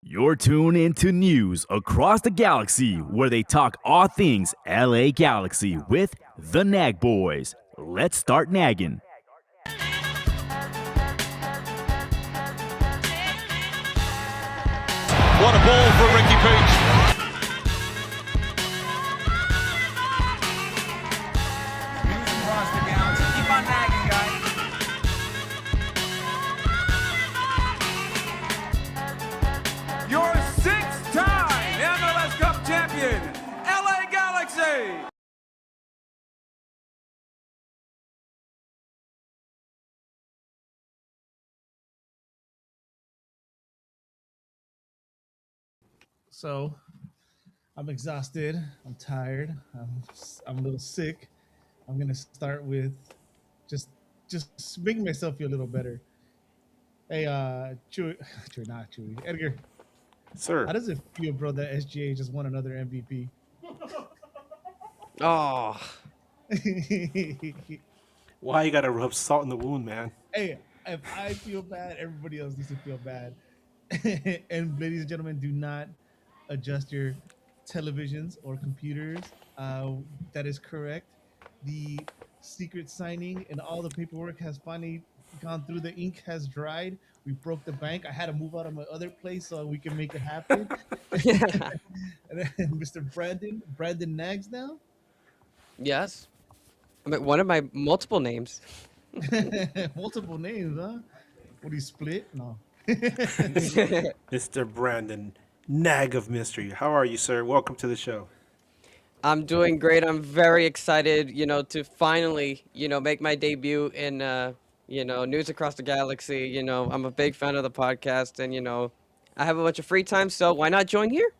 You're tuned into news across the galaxy where they talk all things LA Galaxy with the Nag Boys. Let's start nagging. What a ball from Ricky Peach. News across the galaxy. Keep on nagging, guys. Your six-time MLS Cup champion, LA Galaxy. So I'm exhausted. I'm tired. I'm a little sick. I'm gonna start with just making myself feel a little better. Hey, Chewy, Chewy, not Chewy, Edgar. Sir. How does it feel, bro, that SGA just won another MVP? Oh, why you gotta rub salt in the wound, man? Hey, if I feel bad, everybody else needs to feel bad. And ladies and gentlemen, do not adjust your televisions or computers. That is correct. The secret signing and all the paperwork has finally gone through. The ink has dried. We broke the bank. I had to move out of my other place so we can make it happen. And then Mr. Brandon Nags now. Yes. I mean, one of my multiple names. Multiple names, huh? What do you split? No. Mr. Brandon, nag of mystery. How are you, sir? Welcome to the show. I'm doing great. I'm very excited, to finally, make my debut in, News Across the Galaxy. I'm a big fan of the podcast and, I have a bunch of free time, so why not join here?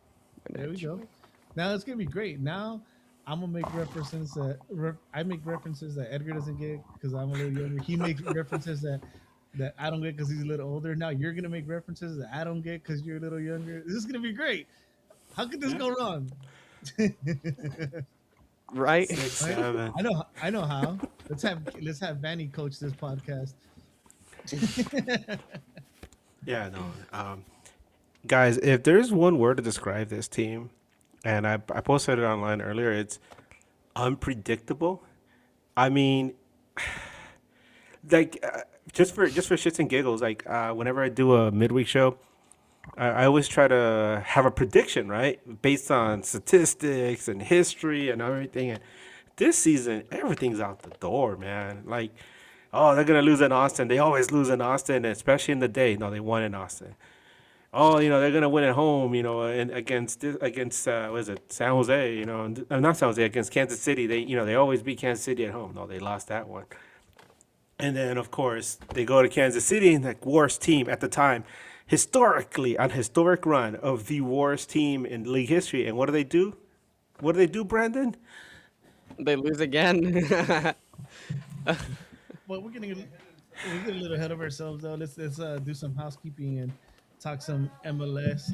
Why There not we go. join? Now it's gonna be great. Now I'm gonna make references that I make references that Edgar doesn't get because I'm a little younger. He makes references that I don't get because he's a little older. Now you're gonna make references that I don't get because you're a little younger. This is gonna be great. How could this go wrong? Right? 6, Right? 7. I know how. Let's have Vanney coach this podcast. Yeah, no. Guys, if there's one word to describe this team, and I posted it online earlier, it's unpredictable. I mean, like just for shits and giggles, like whenever I do a midweek show, I always try to have a prediction, right? Based on statistics and history and everything. And this season, everything's out the door, man. Like, oh, they're going to lose in Austin. They always lose in Austin, especially in the day. No, they won in Austin. Oh, they're going to win at home, and against what is it, San Jose, not San Jose, against Kansas City. They always beat Kansas City at home. No, they lost that one. And then, of course, they go to Kansas City, and the worst team at the time, historically, an historic run of the worst team in league history. And what do they do? What do they do, Brandon? They lose again. But we're getting a little ahead of ourselves though. Let's do some housekeeping and talk some MLS.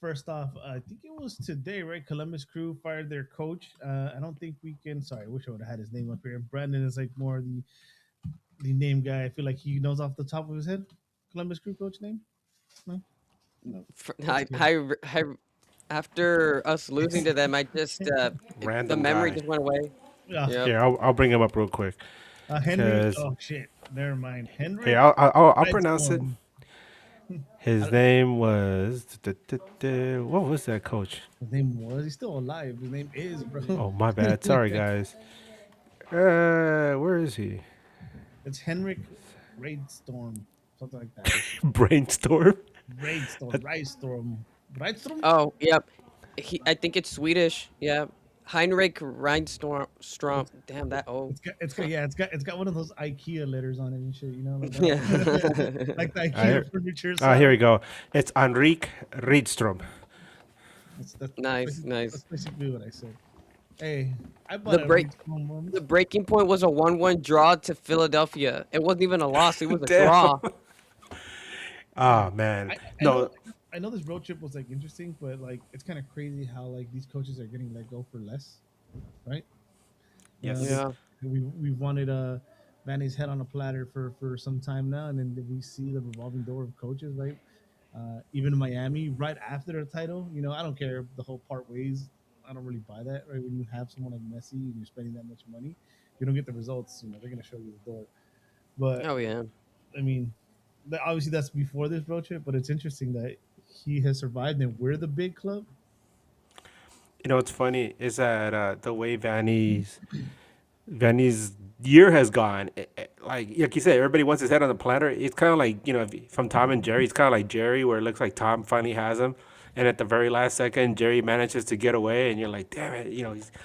First off, I think it was today, right? Columbus Crew fired their coach. I don't think we can. Sorry, I wish I would have had his name up here. Brandon is like more the name guy. I feel like he knows off the top of his head. Columbus Crew coach name? No, no. That's good. After us losing to them, the Random memory guy. just went away. Yeah. Yep. Here, I'll bring him up real quick. Henry. 'Cause- Oh shit. Never mind. Henry. Here, I'll pronounce it. His I- name was. What was that, coach? His name was. He's still alive. His name is, bro. Oh, my bad. Sorry, guys. Where is he? It's Henrik Raidstorm, something like that. Brainstorm. Raidstorm. Oh, yep. I think it's Swedish. Yeah. Heinrich Reinstorm. Damn that. Oh. It's got one of those IKEA letters on it and shit. Like Yeah. like the Here- IKEA furniture. Here we go. It's Enrique Rydstrom. That's Nice. That's basically what I said. Hey, I bought The a break- Raidstorm once. The breaking point was a 1-1 draw to Philadelphia. It wasn't even a loss. It was a Damn. draw. Oh man. I know this road trip was like interesting, but like it's kind of crazy how like these coaches are getting let go for less, right? Yes. Yeah. We wanted Vanney's head on a platter for some time now, and then we see the revolving door of coaches, right? Even in Miami, right after the title, I don't care if the whole part ways. I don't really buy that, right? When you have someone like Messi and you're spending that much money, you don't get the results. They're gonna show you the door. But Oh yeah. I mean, obviously that's before this road trip. But it's interesting that he has survived and we're the big club. What's funny is that the way Vanney's year has gone. Like you said, everybody wants his head on the platter. It's kind of like from Tom and Jerry. It's kind of like Jerry, where it looks like Tom finally has him, and at the very last second, Jerry manages to get away, and you're like, damn it,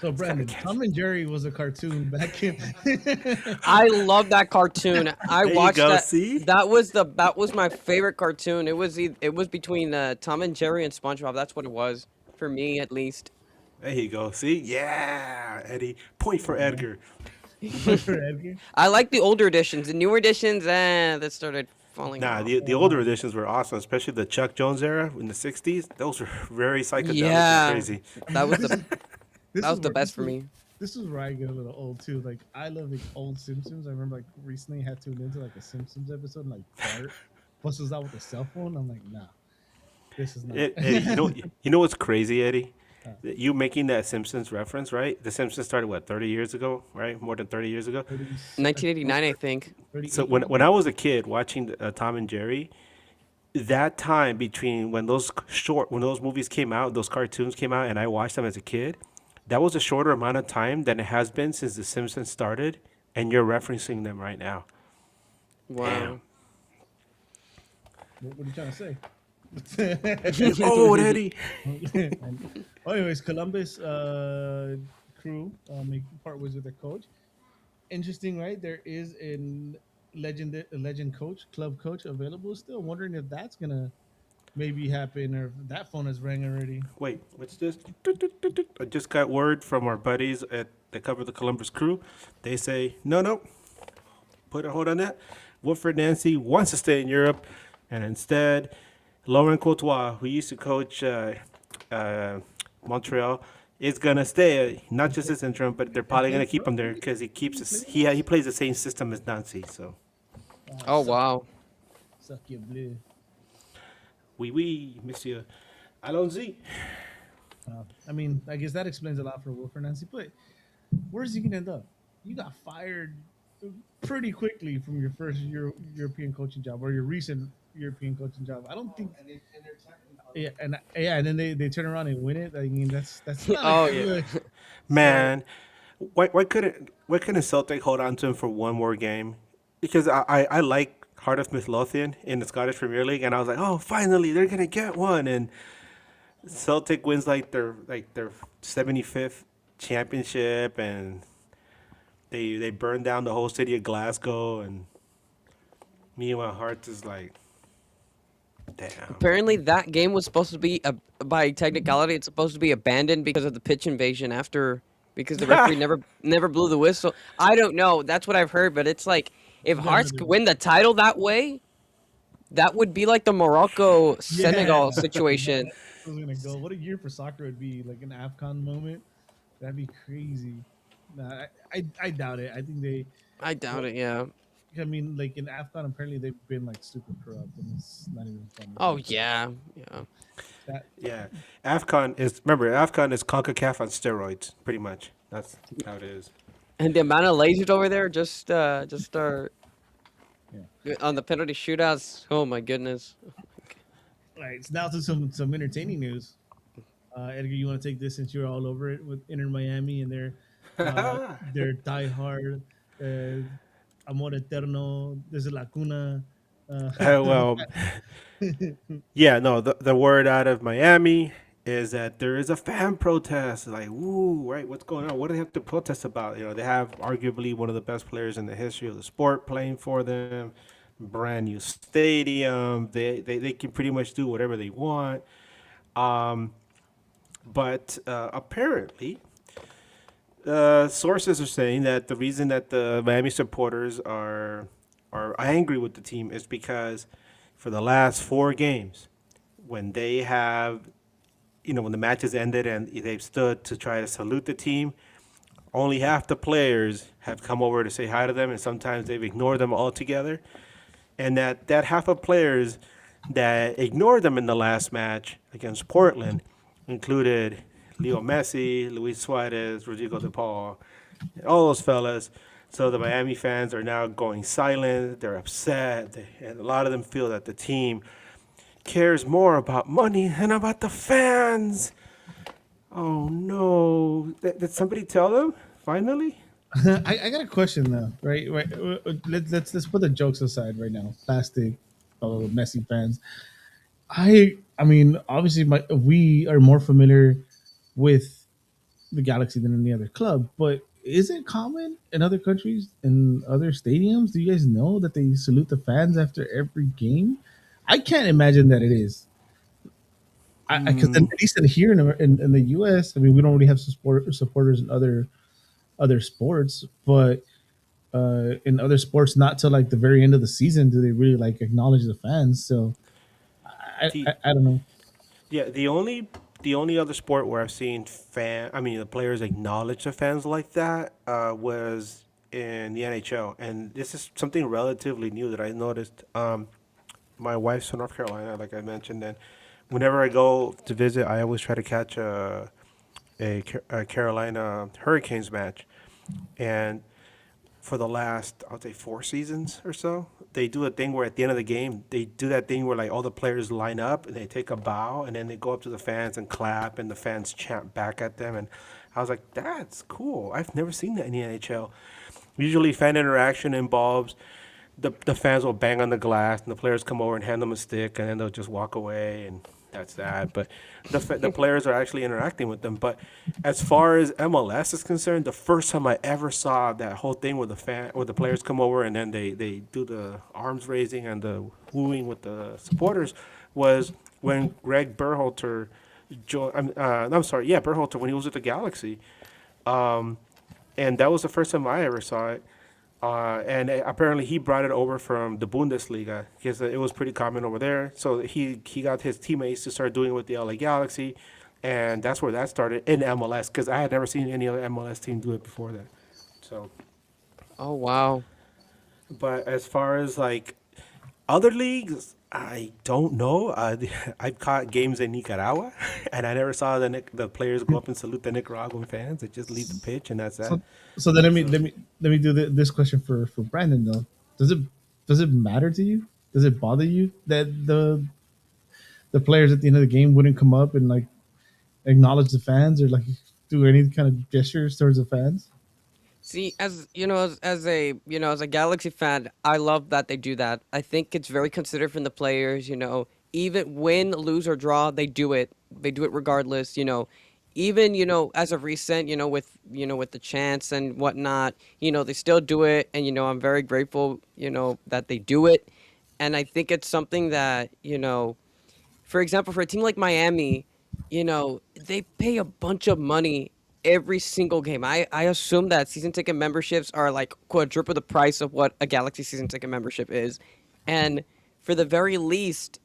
So he's kind of Brandon, catch. Tom and Jerry was a cartoon back in. I love that cartoon. I There you watched go. that. See, That was my favorite cartoon. It was between Tom and Jerry and SpongeBob. That's what it was for me, at least. there you go. See, yeah, Eddie, point for Edgar. For Edgar. I like the older editions. The newer editions, that started falling Nah, off. the older editions were awesome, especially the Chuck Jones era in the '60s. Those were very psychedelic and Yeah, crazy. that was the This that is was the where best for me. this is where I get a little old too. Like I love like old Simpsons. I remember like recently had tuned into like a Simpsons episode and like Bart busts out with a cell phone. I'm like, nah, this is not. Eddie, you know what's crazy, Eddie? Uh, That you making that Simpsons reference, right? The Simpsons started what 30 years ago, right? More than 30 years ago. 30, 1989, I think. 38 So years. when I was a kid watching Tom and Jerry, that time between when those movies came out, those cartoons came out, and I watched them as a kid, that was a shorter amount of time than it has been since the Simpsons started, and you're referencing them right now. Damn. Wow. What are you trying to say? Oh, Eddie. Well, anyways, Columbus crew make part ways with their coach. Interesting, right? There is a legend coach, club coach available still. Wondering if that's gonna maybe happen or if that phone has rang already. Wait, what's this? I just got word from our buddies that cover the Columbus Crew. They say, no, put a hold on that. Wilfred Nancy wants to stay in Europe, and instead, Laurent Courtois, who used to coach uh, Montreal, is gonna stay. Not just this interim, but they're probably gonna keep him there because he plays the same system as Nancy. So, Oh wow. Suck your blue. oui, monsieur. Allons-y. I mean, I guess that explains a lot for Wilfred Nancy. But where's he gonna end up? You got fired pretty quickly from your first European coaching job or your recent European coaching job. I don't think. Yeah, and then they turn around and win it. I mean, that's not Oh a yeah. good. So Man, why couldn't Celtic hold on to him for one more game? Because I like Heart of Midlothian in the Scottish Premier League, and I was like, oh, finally they're gonna get one, and Celtic wins like their 75th championship, and they burn down the whole city of Glasgow, and meanwhile Hearts is like, damn. Apparently, that game was supposed to be by technicality, it's supposed to be abandoned because of the pitch invasion after because the referee never blew the whistle. I don't know. That's what I've heard, but it's like if you got Hearts another. could win the title that way, that would be like the Morocco Yeah, Senegal situation. I was gonna go. What a year for soccer would be like an Afcon moment. That'd be crazy. Nah, I doubt it. I think they. I doubt it. Yeah. I mean, like in Afcon, apparently they've been like super corrupt, and it's not even funny. Oh yeah. Yeah. That Yeah, AFCON is CONCACAF on steroids, pretty much. That's how it is. And the amount of lasers over there just are yeah. on the penalty shootouts. Oh my goodness. All right. So now to some entertaining news. Edgar, you want to take this since you're all over it with Inter Miami and their diehard amor eterno desde la cuna. Well, yeah, no, the word out of Miami is that there is a fan protest. Like, woo, right? What's going on? What do they have to protest about? They have arguably one of the best players in the history of the sport playing for them. Brand new stadium. They can pretty much do whatever they want. But apparently, sources are saying that the reason that the Miami supporters are angry with the team is because for the last 4 games, when they have, when the matches ended and they've stood to try to salute the team, only half the players have come over to say hi to them, and sometimes they've ignored them altogether. And that half of players that ignored them in the last match against Portland included Leo Messi, Luis Suarez, Rodrigo De Paul, all those fellas. So the Miami fans are now going silent. They're upset, and a lot of them feel that the team cares more about money than about the fans. Oh no! Did somebody tell them finally? I got a question now, right? Right. Let's put the jokes aside right now. Plastic, Messi fans. I mean, obviously, we are more familiar with the Galaxy than any other club, but is it common in other countries in other stadiums? Do you guys know that they salute the fans after every game? I can't imagine that it is. Because Hmm. at least here in the U.S., I mean, we don't really have supporters in other sports, but in other sports, not till like the very end of the season do they really like acknowledge the fans. So The I don't know. Yeah, the only other sport where I've seen the players acknowledge the fans like that was in the NHL, and this is something relatively new that I noticed. My wife's from North Carolina, like I mentioned, and whenever I go to visit, I always try to catch a Carolina Hurricanes match, and for the last, I would say, 4 seasons or so. They do a thing where at the end of the game, they do that thing where like all the players line up and they take a bow and then they go up to the fans and clap and the fans chant back at them. And I was like, that's cool. I've never seen that in the NHL. Usually, fan interaction involves the fans will bang on the glass and the players come over and hand them a stick and then they'll just walk away and that's that. But the players are actually interacting with them. But as far as MLS is concerned, the first time I ever saw that whole thing where the players come over and then they do the arms raising and the wooing with the supporters was when Greg Berhalter I'm sorry, yeah, Berhalter when he was with the Galaxy, and that was the first time I ever saw it. And apparently he brought it over from the Bundesliga because it was pretty common over there. So he got his teammates to start doing it with the LA Galaxy, and that's where that started in MLS because I had never seen any other MLS team do it before that. So, Oh wow. but as far as like other leagues, I don't know. I've caught games in Nicaragua, and I never saw the players go up and salute the Nicaraguan fans. They just leave the pitch, and that's that. So so then let me So let me let me do this question for Brandon though. Does it does it matter to you? Does it bother you that the players at the end of the game wouldn't come up and like acknowledge the fans or like do any kind of gestures towards the fans? See, as you know, as a as a Galaxy fan, I love that they do that. I think it's very considerate from the players. Even win, lose, or draw, they do it. They do it regardless. Even as of recent, with with the chants and whatnot, they still do it, and I'm very grateful, that they do it, and I think it's something that for example, for a team like Miami, they pay a bunch of money every single game. I assume that season ticket memberships are like quadruple the price of what a Galaxy season ticket membership is. And for the very least,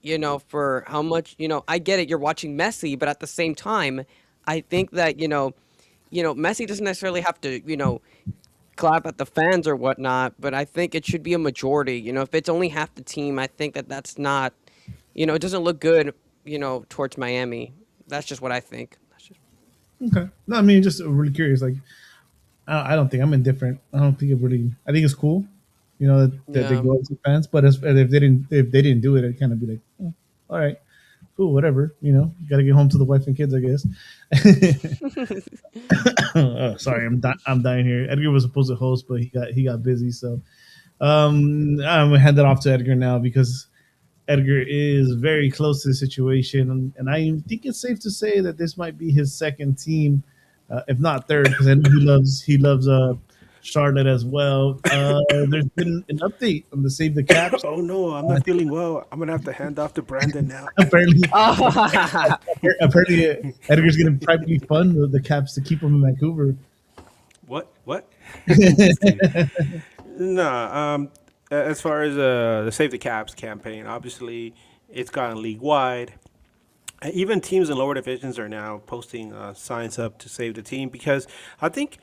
for how much, I get it, you're watching Messi, but at the same time, I think that, Messi doesn't necessarily have to, clap at the fans or whatnot, but I think it should be a majority. If it's only half the team, I think that that's not, it doesn't look good, towards Miami. That's just what I think. That's just Okay. No, I mean just really curious. Like I don't think I'm indifferent. I don't think it really. I think it's cool, that they yeah. go up to fans. But if they didn't do it, I'd kind of be like, oh, all right, cool, whatever. Got to get home to the wife and kids, I guess. Sorry, I'm dying here. Edgar was supposed to host, but he got busy. So I'm gonna hand it off to Edgar now because Edgar is very close to the situation, and I think it's safe to say that this might be his second team, if not third, because I know he loves Charlotte as well. There's been an update on the Save the Caps. oh no, I'm not feeling well. I'm gonna have to hand off to Brandon now. Apparently, Oh, apparently, Edgar's gonna privately fund the Caps to keep him in Vancouver. What? What? Just kidding. Nah. As far as the Save the Caps campaign, obviously it's gone league wide. Even teams in lower divisions are now posting signs up to save the team because I think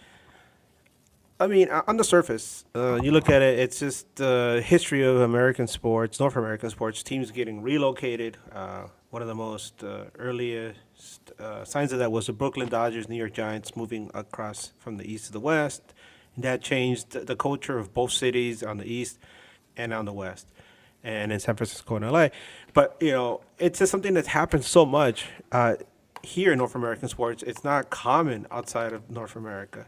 I mean, on the surface, you look at it, it's just the history of American sports, North American sports, teams getting relocated. One of the most earliest signs of that was the Brooklyn Dodgers, New York Giants moving across from the east to the west. And that changed the culture of both cities on the east and on the west, and in San Francisco and LA. But, it's just something that's happened so much here in North American sports. It's not common outside of North America.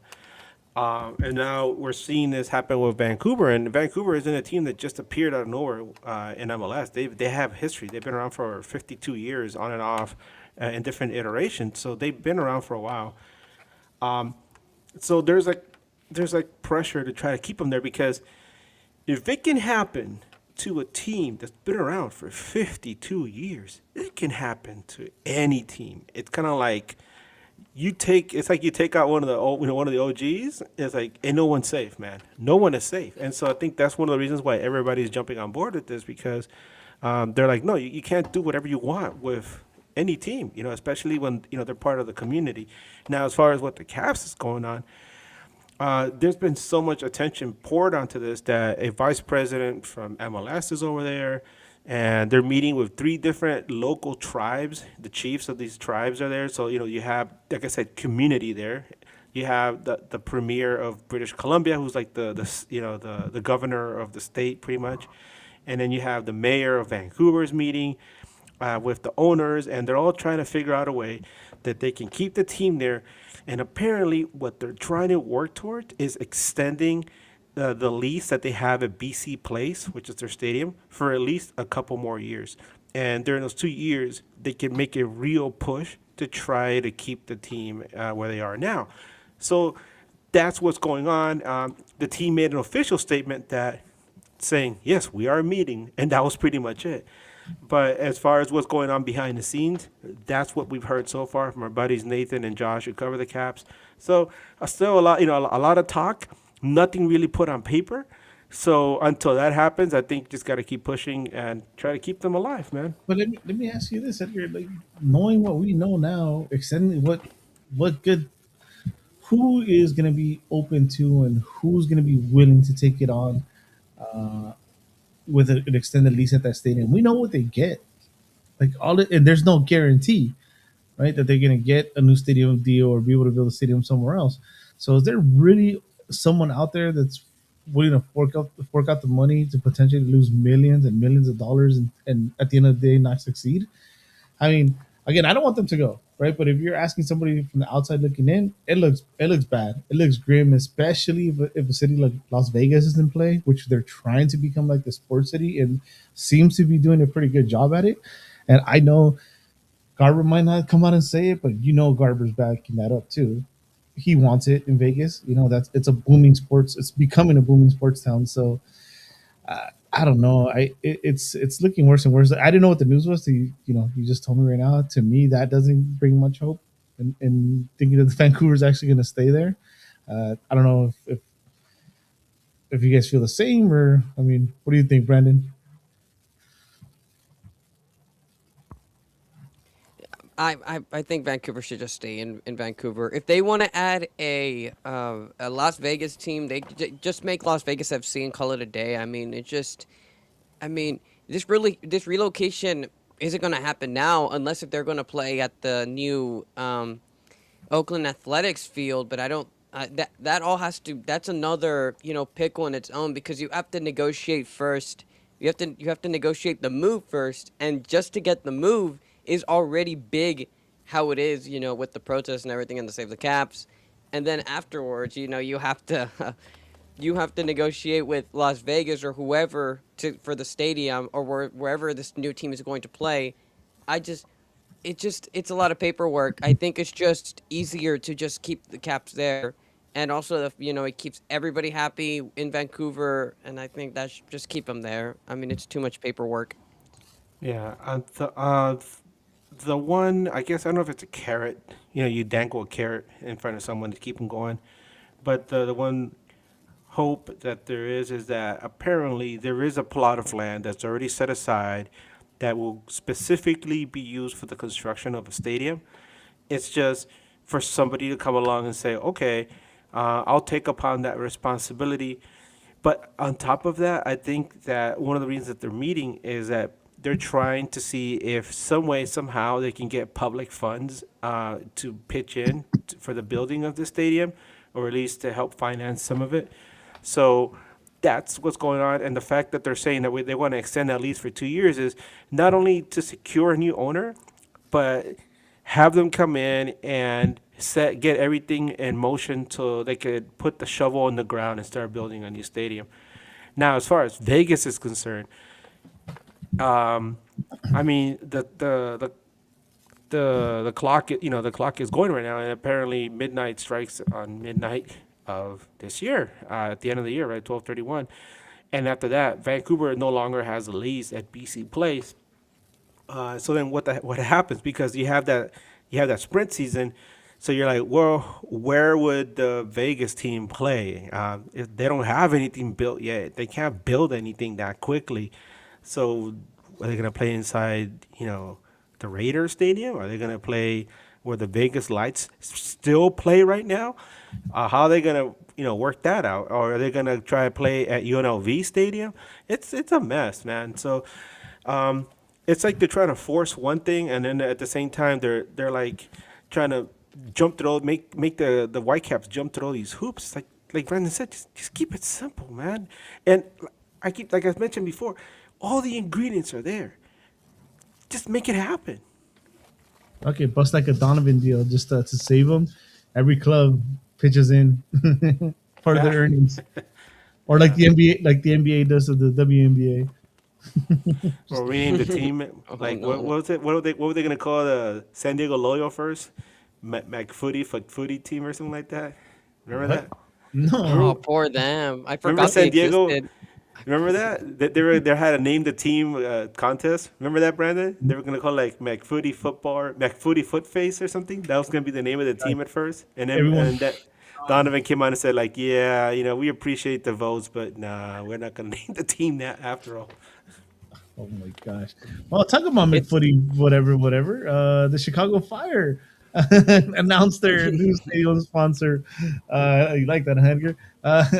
And now we're seeing this happen with Vancouver, and Vancouver isn't a team that just appeared out of nowhere in MLS. They have history. They've been around for 52 years, on and off, in different iterations. So they've been around for a while. So there's like pressure to try to keep them there, because if it can happen to a team that's been around for 52 years, it can happen to any team. It's kind of like it's like you take out one of the OGs. It's like, ain't no one safe, man. No one is safe. And so I think that's one of the reasons why everybody's jumping on board with this, because they're like, no, you can't do whatever you want with any team, especially when they're part of the community. Now, as far as what the Caps is going on, there's been so much attention poured onto this that a vice president from MLS is over there, and they're meeting with three different local tribes. The chiefs of these tribes are there. So, you have, like I said, community there. You have the premier of British Columbia, who's like the governor of the state, pretty much. And then you have the mayor of Vancouver's meeting with the owners, and they're all trying to figure out a way that they can keep the team there. And apparently, what they're trying to work toward is extending the lease that they have at BC Place, which is their stadium, for at least a couple more years. And during those 2 years, they can make a real push to try to keep the team where they are now. So that's what's going on. The team made an official statement that saying, yes, we are meeting, and that was pretty much it. But as far as what's going on behind the scenes, that's what we've heard so far from our buddies Nathan and Josh, who cover the Caps. So still a lot, a lot of talk, nothing really put on paper. So until that happens, I think just got to keep pushing and try to keep them alive, man. But let me ask you this, Edgar. Like, knowing what we know now, extending what good, who is going to be open to and who's going to be willing to take it on with an extended lease at that stadium? We know what they get. Like and there's no guarantee, right, that they're going to get a new stadium deal or be able to build a stadium somewhere else. So is there really someone out there that's willing to fork out the money to potentially lose millions and millions of dollars and at the end of the day not succeed? I mean, again, I don't want them to go, right? But if you're asking somebody from the outside looking in, it looks bad. It looks grim, especially if a city like Las Vegas is in play, which they're trying to become like the sports city and seems to be doing a pretty good job at it. And I know Garber might not come out and say it, but Garber's backing that up too. He wants it in Vegas. That's it's a booming sports. It's becoming a booming sports town. So I don't know. It's looking worse and worse. I didn't know what the news was. You just told me right now. To me, that doesn't bring much hope. And thinking that the Vancouver's actually going to stay there. I don't know if you guys feel the same, or I mean, what do you think, Brandon? I think Vancouver should just stay in Vancouver. If they want to add a Las Vegas team, they just make Las Vegas FC and call it a day. I mean, this relocation isn't going to happen now unless if they're going to play at the new Oakland Athletics field. But I don't. That all has to. That's another pickle on its own, because you have to negotiate first. You have to negotiate the move first, and just to get the move is already big how it is, with the protests and everything and to save the Caps. And then afterwards, you have to you have to negotiate with Las Vegas or whoever for the stadium or wherever this new team is going to play. It's a lot of paperwork. I think it's just easier to just keep the Caps there. And also, it keeps everybody happy in Vancouver, and I think that should just keep them there. I mean, it's too much paperwork. Yeah, the one, I guess, I don't know if it's a carrot. You dangle a carrot in front of someone to keep them going. But the one hope that there is that apparently there is a plot of land that's already set aside that will specifically be used for the construction of a stadium. It's just for somebody to come along and say, okay, I'll take upon that responsibility. But on top of that, I think that one of the reasons that they're meeting is that they're trying to see if some way, somehow, they can get public funds to pitch in for the building of the stadium, or at least to help finance some of it. So that's what's going on. And the fact that they're saying that they want to extend that lease for 2 years is not only to secure a new owner, but have them come in and get everything in motion so they could put the shovel in the ground and start building a new stadium. Now, as far as Vegas is concerned, I mean the clock, the clock is going right now, and apparently midnight strikes on midnight of this year, at the end of the year, right, 12/31, and after that, Vancouver no longer has a lease at BC Place. So then what happens, because you have that sprint season, so you're like, well, where would the Vegas team play? If they don't have anything built yet, they can't build anything that quickly. So are they gonna play inside, the Raiders Stadium? Are they gonna play where the Vegas Lights still play right now? How are they gonna, work that out? Or are they gonna try to play at UNLV Stadium? It's a mess, man. So it's like they're trying to force one thing, and then at the same time they're like trying to jump through, make the Whitecaps jump through all these hoops. Like Brandon said, just keep it simple, man. And like I mentioned before, all the ingredients are there. Just make it happen. Okay, bust like a Donovan deal just to save them. Every club pitches in part of their earnings, or like the NBA, does to the WNBA. Or rename the team. Like no. what was it? What were they gonna call the San Diego Loyal first? McFooty team or something like that. Remember What? that? No, Oh, poor them. I Remember forgot they San Diego? existed. Remember that? They had a name the team contest. Remember that, Brandon? They were gonna call it like McFooty Footface or something. That was gonna be the name of the team at first, and then Everyone- and that Donovan came on and said like, yeah, we appreciate the votes, but nah, we're not gonna name the team that after all. oh my gosh. Well, talk about McFooty, whatever. The Chicago Fire announced their new stadium sponsor. You like that, Edgar?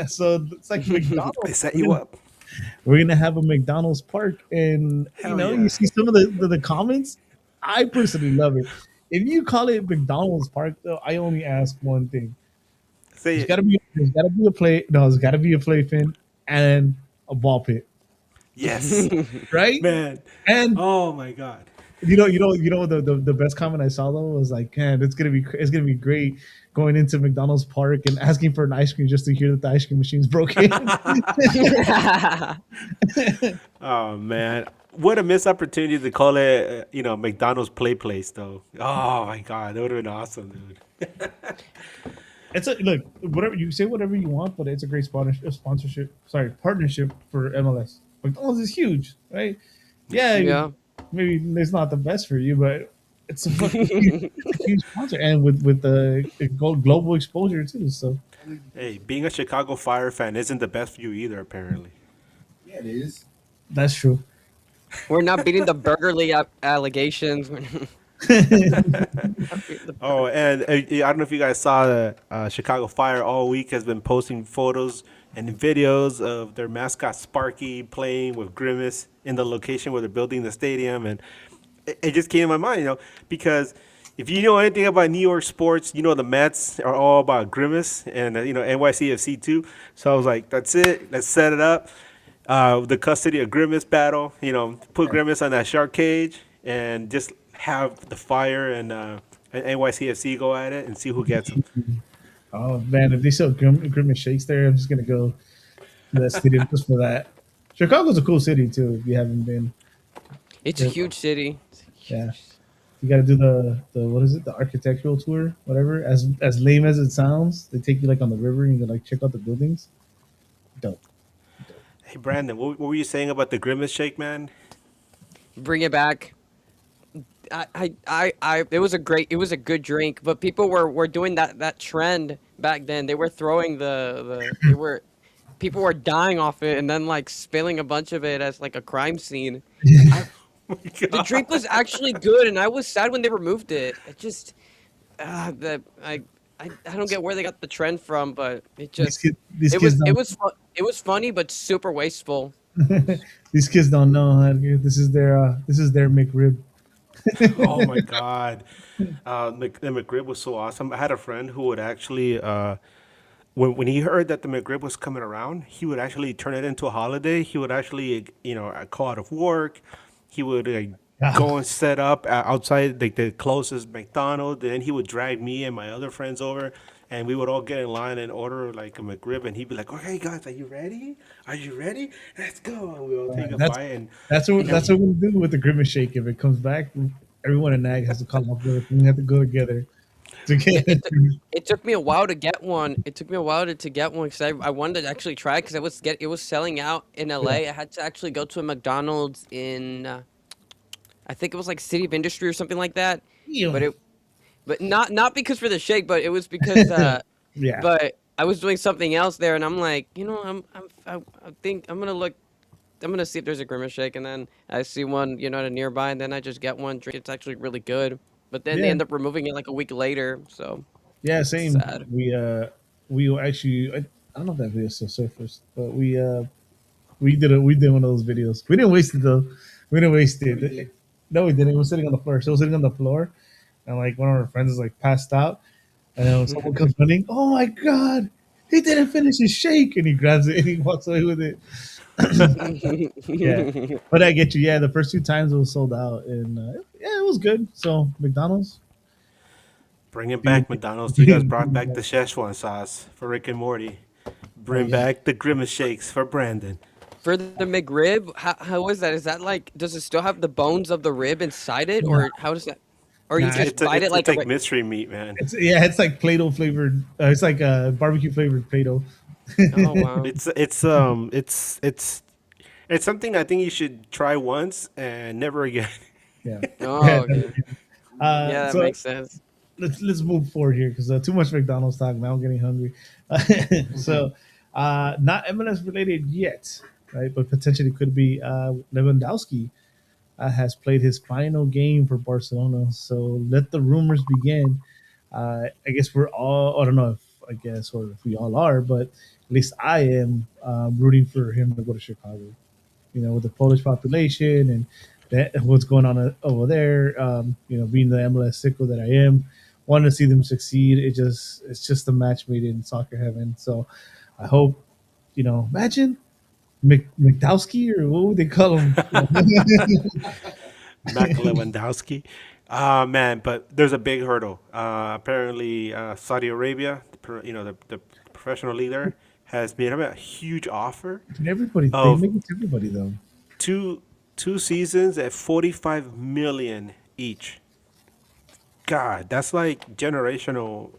So it's like They McDonald's. set you up. We're gonna have a McDonald's park, and Hell yeah. you see some of the comments. I personally love it. If you call it McDonald's Park, though, I only ask one thing: Say there's it. gotta be a play. No, there's gotta be a playpen and a ball pit, Yes, right? man. And Oh my God. the best comment I saw though was like, man, it's gonna be great going into McDonald's Park and asking for an ice cream just to hear that the ice cream machine's broken. Oh man, what a missed opportunity to call it, McDonald's Play Place though. Oh my God, that would have been awesome, dude. It's a look, whatever you say, whatever you want, but it's a great partnership for MLS. McDonald's is huge, right? Yeah, Yeah. maybe it's not the best for you, but it's a fucking huge sponsor, and with the global exposure too. So Hey, being a Chicago Fire fan isn't the best for you either, apparently. Yeah, it is. that's true. We're not beating the Burgerly allegations. Oh, and I don't know if you guys saw the Chicago Fire all week has been posting photos and videos of their mascot Sparky playing with Grimace in the location where they're building the stadium, and it just came to my mind, because if you know anything about New York sports, the Mets are all about Grimace, and NYCFC too. So I was like, that's it. Let's set it up. The custody of Grimace battle. Put Grimace on that shark cage and just have the Fire and NYCFC go at it and see who gets them. Oh man, if they sell Grimace shakes there, I'm just gonna go to that stadium just for that. Chicago's a cool city too. If you haven't been, It's a huge city. yeah, you got to do the what is it? The architectural tour, whatever. As lame as it sounds, they take you like on the river and you like check out the buildings. Dope. Hey, Brandon, what were you saying about the Grimace shake, man? Bring it back. It was a good drink, but people were doing that trend back then. They were throwing people were dying off it and then like spilling a bunch of it as like a crime scene. The drink was actually good, and I was sad when they removed it. It just, I don't get where they got the trend from, but it These just kids, these kids don't. it was funny but super wasteful. These kids don't know how to. This is their McRib. Oh my God. The McRib was so awesome. I had a friend who would actually, when he heard that the McRib was coming around, he would actually turn it into a holiday. He would actually, call out of work. He would Ah, go and set up outside like the closest McDonald's. Then he would drag me and my other friends over, and we would all get in line and order like a McRib. And he'd be like, "Okay, guys, are you ready? Are you ready? Let's go!" And we all take a that's bite. And that's what we'll do with the Grimace Shake. If it comes back, everyone in NAG has to call off work. We have to go together to It, get it, it. took- it took me a while to get one. It took me a while to get one because I wanted to actually try it because it was selling out in Yeah. LA. I had to actually go to a McDonald's in I think it was like City of Industry or something like that. But Ew. it but not because for the shake, but it was because Yeah. but I was doing something else there, and I'm like, I think I'm gonna see if there's a Grimace shake, and then I see one, at a nearby, and then I just get one. Drink. It's actually really good, but then they Yeah. end up removing it like a week later, so Yeah. it's Same. sad. We will actually. I don't know if that video still surfaced, but we did one of those videos. We didn't waste it though. We didn't waste it. No, we didn't. It was sitting on the floor. So it was sitting on the floor, and like one of our friends is like passed out, and then someone comes running. Oh my god! He didn't finish his shake, and he grabs it and he walks away with it. Yeah, but I get you. Yeah, the first two times it was sold out, and yeah, it was good. So McDonald's, bringing do back McDonald's. You guys brought back the Szechuan sauce for Rick and Morty. oh Bring yeah, back the Grimace shakes for Brandon. For the McRib, how is that? Is that like, does it still have the bones of the rib inside it, nah, or how does that? Or you nah. just bite it It's like a like mystery meat, man. It's like Play-Doh flavored. It's like barbecue flavored Play-Doh. Oh wow. It's something I think you should try once and never again. Yeah. Oh okay. Yeah, that So makes sense. let's move forward here because too much McDonald's talk. Now I'm getting hungry. So not MLS related yet, right? But potentially could be. Lewandowski has played his final game for Barcelona. So let the rumors begin. I guess we're all. I don't know if I guess or if we all are, but at least I am rooting for him to go to Chicago. With the Polish population and what's going on over there. Being the MLS sicko that I am, wanting to see them succeed. It's just a match made in soccer heaven. So I hope, imagine McDowski or what would they call him? Mac Lewandowski. Man, but there's a big hurdle. Apparently, Saudi Arabia, the professional leader, has made him a huge offer Everybody, they of make it to everybody though. two two seasons at 45 million each. God, that's like generational,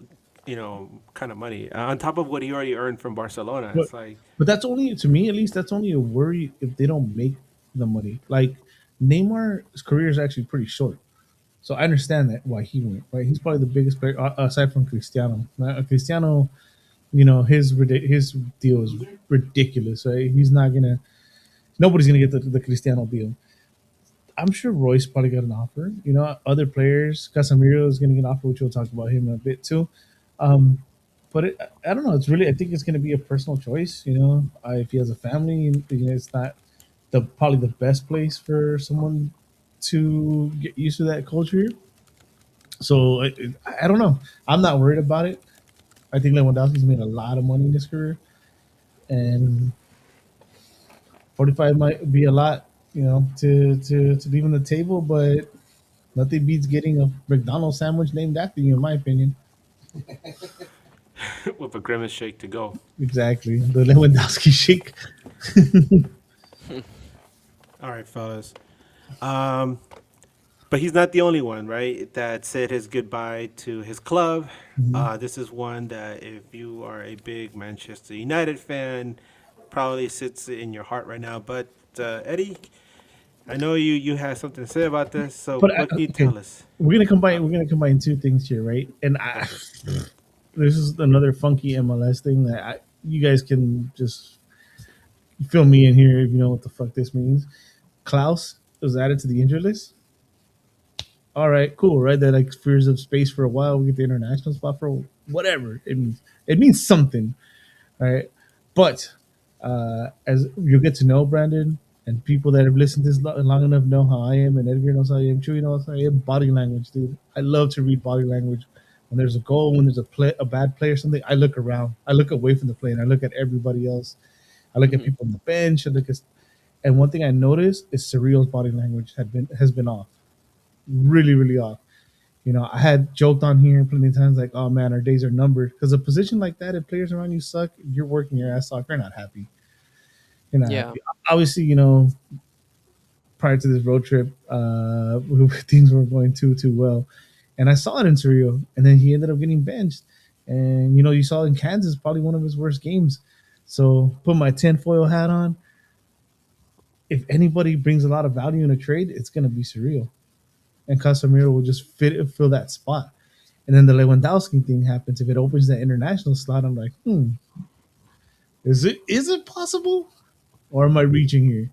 kind of money. On top of what he already earned from Barcelona. But It's like, but that's only to me at least. That's only a worry if they don't make the money. Like Neymar's career is actually pretty short. So I understand that why he went. Right, he's probably the biggest player aside from Cristiano. Cristiano, his deal is ridiculous. Right, he's not gonna. Nobody's gonna get the Cristiano deal. I'm sure Royce probably got an offer. Other players, Casemiro is gonna get an offer, which we'll talk about him in a bit too. Um, but I don't know. It's really, I think it's gonna be a personal choice. If he has a family, it's not probably the best place for someone to get used to that culture. So I don't know. I'm not worried about it. I think Lewandowski's made a lot of money in his career, and 45 might be a lot, to leave on the table. But nothing beats getting a McDonald's sandwich named after you, in my opinion. with a grimace shake to go. Exactly, the Lewandowski shake. All right, fellas. Um, but he's not the only one, right? That said his goodbye to his club. This is one that, if you are a big Manchester United fan, probably sits in your heart right now. But Eddie, I know you have something to say about this. So But what can you okay, tell us? we're gonna combine two things here, right? And this is another funky MLS thing that you guys can just fill me in here if you know what the fuck this means. Klaus was added to the injured list. all right, cool, right? That like fears of space for a while. We get the international spot for whatever it means. It means something, right? But as you get to know Brandon and people that have listened to this long enough know how I am, and Edgar knows how I am. Chewy knows how I am. Body language, dude. I love to read body language. When there's a goal, when there's a bad play or something, I look around. I look away from the play, and I look at everybody else. I look at Hmm. people on the bench. And one thing I noticed is Surreal's body language has been off, really, really off. I had joked on here plenty of times like, "Oh man, our days are numbered." Because a position like that, if players around you suck, you're working your ass off. You're not happy. You're not Yeah. happy. Obviously, prior to this road trip, things weren't going too well, and I saw it in Surreal, and then he ended up getting benched. And you saw in Kansas probably one of his worst games. So put my tinfoil hat on. If anybody brings a lot of value in a trade, it's going to be Surreal, and Casemiro will just fill that spot. And then the Lewandowski thing happens. If it opens that international slot, I'm like, is it possible, or am I reaching here?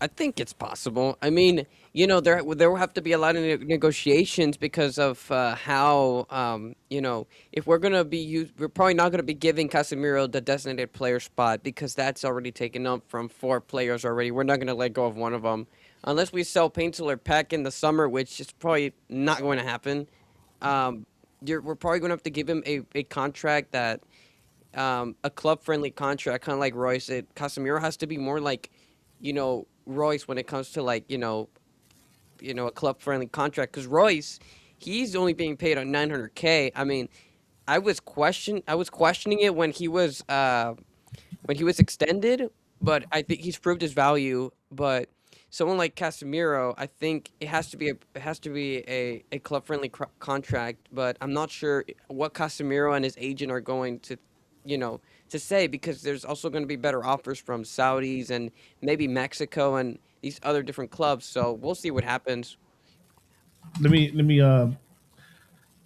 I think it's possible. I mean, there will have to be a lot of negotiations because of how if we're gonna we're probably not gonna be giving Casemiro the designated player spot because that's already taken up from four players already. We're not gonna let go of one of them unless we sell Painter or Peck in the summer, which is probably not going to happen. Um, we're probably gonna have to give him a contract that a club friendly contract, kind of like Royce. Casemiro has to be more like, Royce when it comes to like a club friendly contract. Because Royce, he's only being paid on 900K. I mean, I was questioning it when he was extended, but I think he's proved his value. But someone like Casemiro, I think it has to be a club friendly contract. But I'm not sure what Casemiro and his agent are going to, you know, to say because there's also going to be better offers from Saudis and maybe Mexico and these other different clubs. So we'll see what happens. Let me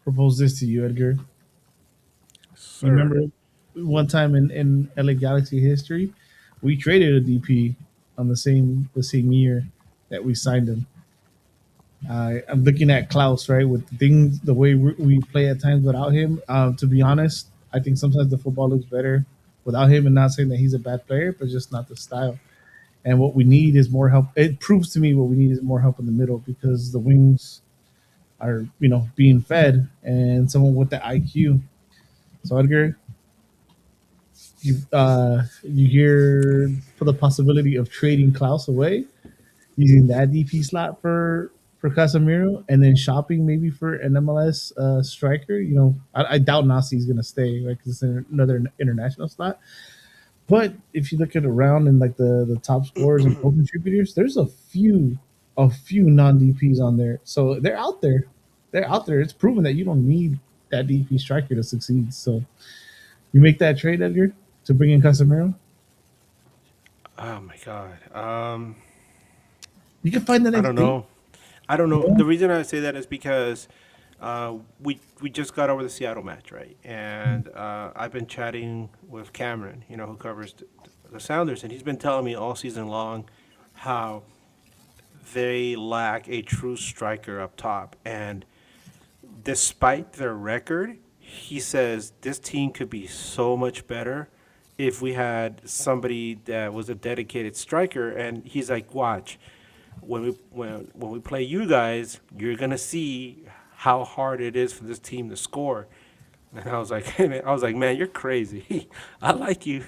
propose this to you, Edgar. You Sir. remember one time in LA Galaxy history, we traded a DP on the same year that we signed him. I'm looking at Klaus, right, with the way we play at times without him. To be honest, I think sometimes the football looks better without him, and not saying that he's a bad player, but just not the style. And what we need is more help. It proves to me what we need is more help in the middle because the wings are, being fed, and someone with the IQ. So Edgar, you hear for the possibility of trading Klaus away, using that DP slot for Casemiro, and then shopping maybe for an MLS striker. I doubt Nasi's going to stay, right? Because it's another international slot. But if you look at around and like the top scorers and goal contributors, there's a few non DPS on there. So they're out there. They're out there. It's proven that you don't need that DP striker to succeed. So you make that trade, Edgar, to bring in Casemiro. Oh my God. You can find the I next don't thing. know. I don't You know. know? The reason I say that is because we just got over the Seattle match, right? And I've been chatting with Cameron, who covers the Sounders, and he's been telling me all season long how they lack a true striker up top. And despite their record, he says this team could be so much better if we had somebody that was a dedicated striker. And he's like, watch, when we play you guys, you're gonna see how hard it is for this team to score. And I was like, man, you're crazy. I like you.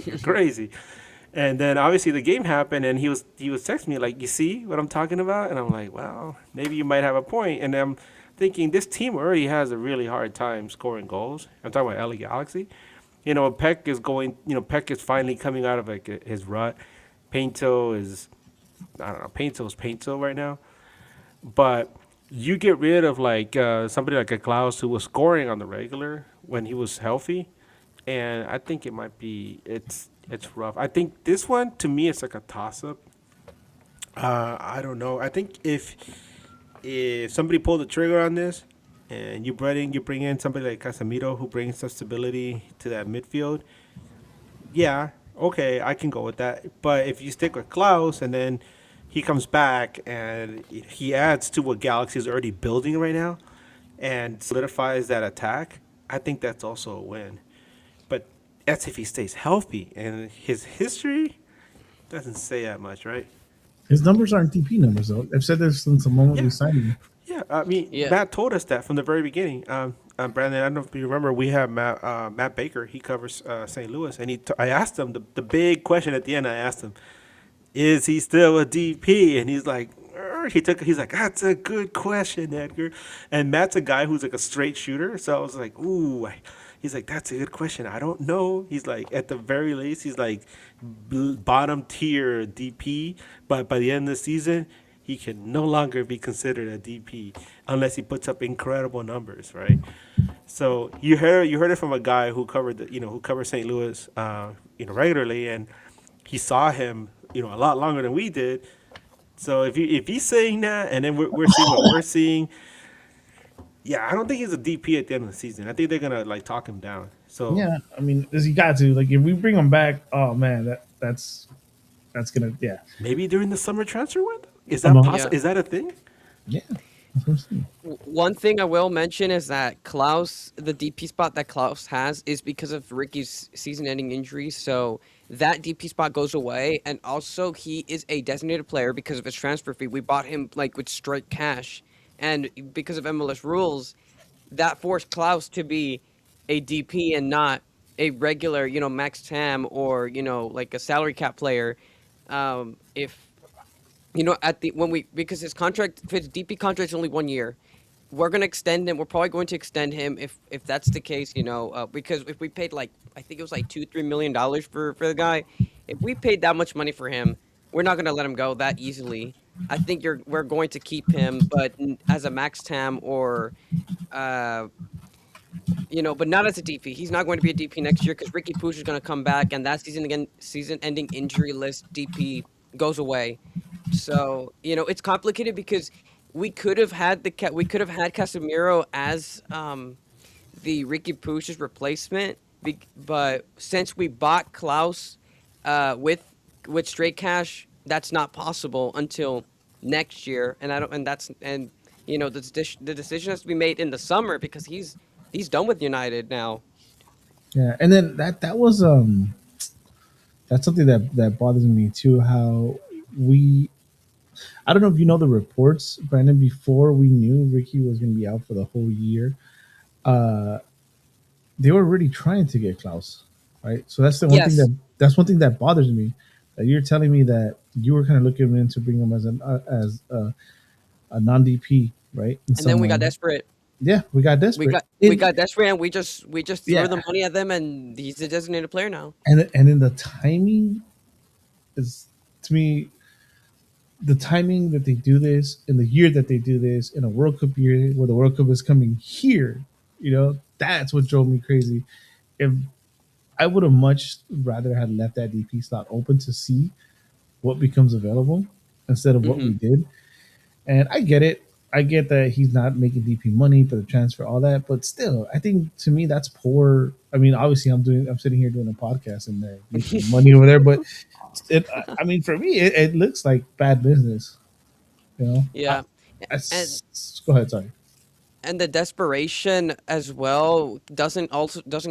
You're crazy. And then obviously the game happened, and he was texting me like, you see what I'm talking about? And I'm like, well, maybe you might have a point. And I'm thinking this team already has a really hard time scoring goals. I'm talking about LA Galaxy. Peck is finally coming out of like his rut. Painto is, I don't know, Painto's Painto right now. But you get rid of like somebody like a Klaus who was scoring on the regular when he was healthy, and I think it's rough. I think this one to me it's like a toss up. I don't know. I think if somebody pulled the trigger on this, and you bring in somebody like Casemiro who brings some stability to that midfield, yeah, okay, I can go with that. But if you stick with Klaus and then he comes back and he adds to what Galaxy is already building right now and solidifies that attack, I think that's also a win. But that's if he stays healthy. And his history doesn't say that much, right? His numbers aren't DP numbers though. I've said this since the moment we Yeah. signed him. Yeah. I mean, Yeah. Matt told us that from the very beginning. Brandon, I don't know if you remember, we have Matt Baker. He covers St. Louis. And I asked him the big question at the end. I asked him, is he still a DP? And he's like, he's like, that's a good question, Edgar. And Matt's a guy who's like a straight shooter. So I was like, he's like, that's a good question. I don't know. He's like, at the very least, he's like bottom tier DP. But by the end of the season, he can no longer be considered a DP unless he puts up incredible numbers, right? So you heard it from a guy who covered who covered St. Louis, regularly, and he saw him, a lot longer than we did. So if he's saying that, and then we're seeing what we're seeing, yeah, I don't think he's a DP at the end of the season. I think they're gonna like talk him down. So Yeah, I mean, as he got to like if we bring him back, oh man, that's gonna yeah maybe during the summer transfer window, is I'm that a- possible? Yeah. Is that a thing? yeah. That's what I'm saying. One thing I will mention is that Klaus, the DP spot that Klaus has, is because of Ricky's season-ending injury. So that DP spot goes away, and also he is a designated player because of his transfer fee. We bought him like with straight cash, and because of MLS rules, that forced Klaus to be a DP and not a regular, max tam or like a salary cap player. If at the when we because his contract, if his DP contract is only 1 year, we're gonna extend him. We're probably going to extend him if that's the case. Because if we paid like I think it was like $2-3 million for the guy, if we paid that much money for him, we're not gonna let him go that easily. I think we're going to keep him, but as a max tam or uh but not as a DP. He's not going to be a DP next year because Ricky Pooch is going to come back, and that season-ending injury list DP goes away. So it's complicated because we could have had Casemiro as the Ricky Pooch's replacement, but since we bought Klaus with straight cash, that's not possible until next year, and I don't, and that's and the decision has to be made in the summer because he's done with United now. Yeah, and then that was that's something that bothers me too. How we I don't know if you know the reports, Brandon. Before we knew Ricky was going to be out for the whole year, uh, they were really trying to get Klaus, right? So Yes, that's one thing that bothers me. That you're telling me that you were kind of looking in to bring him as a non DP, right? And and then we got someone, desperate. yeah, we got We desperate. got we got desperate, and we just threw Yeah, the money at them, and he's a designated player now. and then the timing is to me the timing that they do this in the year that they do this in a World Cup year where the World Cup is coming here, that's what drove me crazy. If I would have much rather had left that DP slot open to see what becomes available instead of what Hmm. we did. And I get it. I get that he's not making DP money for the transfer, all that, but still, I think to me that's poor. I mean, obviously, I'm sitting here doing a podcast and making money over there, but I mean, for me, it looks like bad business. You know, Yeah, and go ahead. Sorry. and the desperation as well doesn't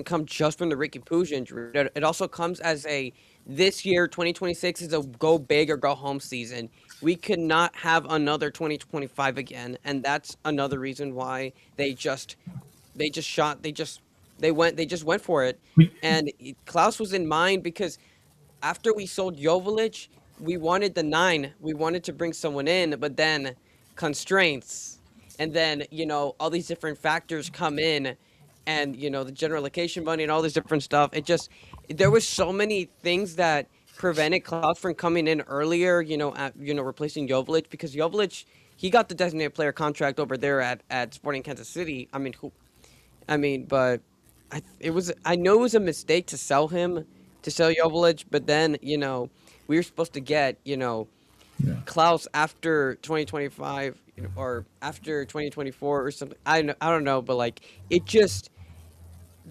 come just from the Ricky Pooja injury. It also comes as a this year 2026 is a go big or go home season. We could not have another 2025 again, and that's another reason why they just shot they just went for it. We, And Klaus was in mind because after we sold Joveljic, we wanted the nine. We wanted to bring someone in, but then constraints, and then all these different factors come in, and the general location money and all this different stuff. There was so many things that prevented Klaus from coming in earlier. Replacing Joveljic because Joveljic he got the designated player contract over there at Sporting Kansas City. But I know it was a mistake to sell Joveljic, but then we were supposed to get yeah. Klaus after 2025 or after 2024 or something. I don't know, but like it just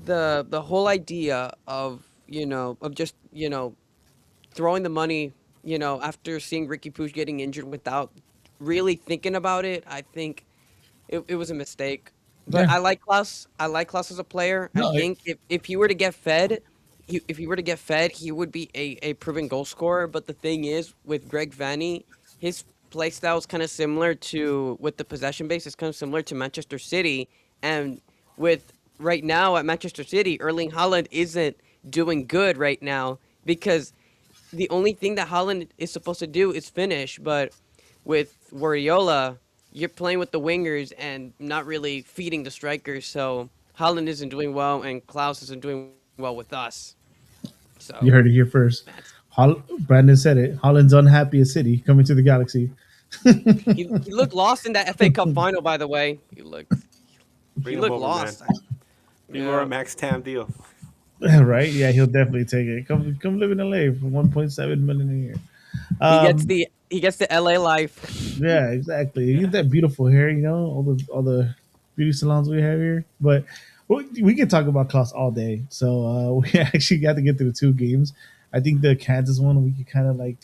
the whole idea of of just throwing the money after seeing Ricky Pooch getting injured without really thinking about it, I think it was a mistake. But Yeah. I like Klaus. I like Klaus as a player. I No. think if he were to get fed, if he were to get fed, he would be a proven goal scorer. But the thing is, with Greg Vanney, his play style is kind of similar to with the possession base. It's kind of similar to Manchester City, and with right now at Manchester City, Erling Haaland isn't doing good right now because the only thing that Holland is supposed to do is finish, but with Wariola, you're playing with the wingers and not really feeding the strikers. So Holland isn't doing well, and Klaus isn't doing well with us. You So heard it here first. that's Brandon said it. Holland's unhappy at City coming to the Galaxy. he looked lost in that FA Cup final. By the way, he Bring him looked over, man. lost. Bring him over a Yeah, max TAM deal. Right? Yeah, he'll definitely take it. Come live in LA for 1.7 million a year. Um, he gets the LA life. yeah, exactly. You get that beautiful hair, all the beauty salons we have here. But we can talk about Klaus all day. So we actually got to get through the two games. I think the Kansas one we could kind of like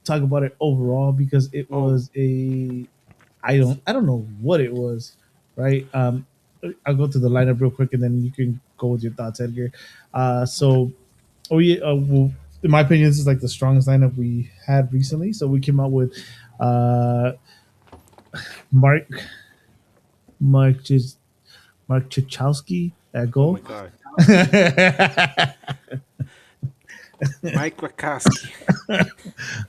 talk about it overall because it Oh, was I don't know what it was, right? I'll go to the lineup real quick and then you can go with your thoughts, Edgar. So, well, in my opinion, this is like the strongest lineup we had recently. So we came out with uh, Mark Mark Ch- Mark Chachowski at oh my goal. God. Mike Wachowski.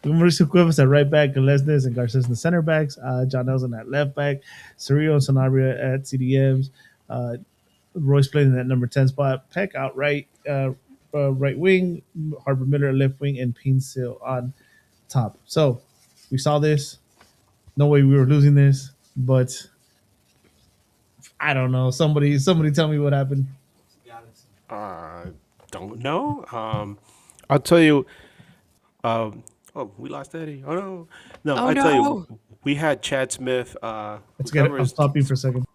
Mauricio Cuevas at right back, Galesnes and Garces in the center backs, John Nelson at left back, Cerrillo and Sanabria at CDMs, uh, Royce playing in that number 10 spot, Peck out right wing, Harper Miller at left wing, and Pincel on top. So we saw this. No way we were losing this, but I don't know. Somebody tell me what happened. Uh, don't know. I'll tell you. Oh, we lost Eddie. Oh no, no. Oh I tell you, no! we had Chad Smith, who Let's get it. I'll covers. stop you for a second.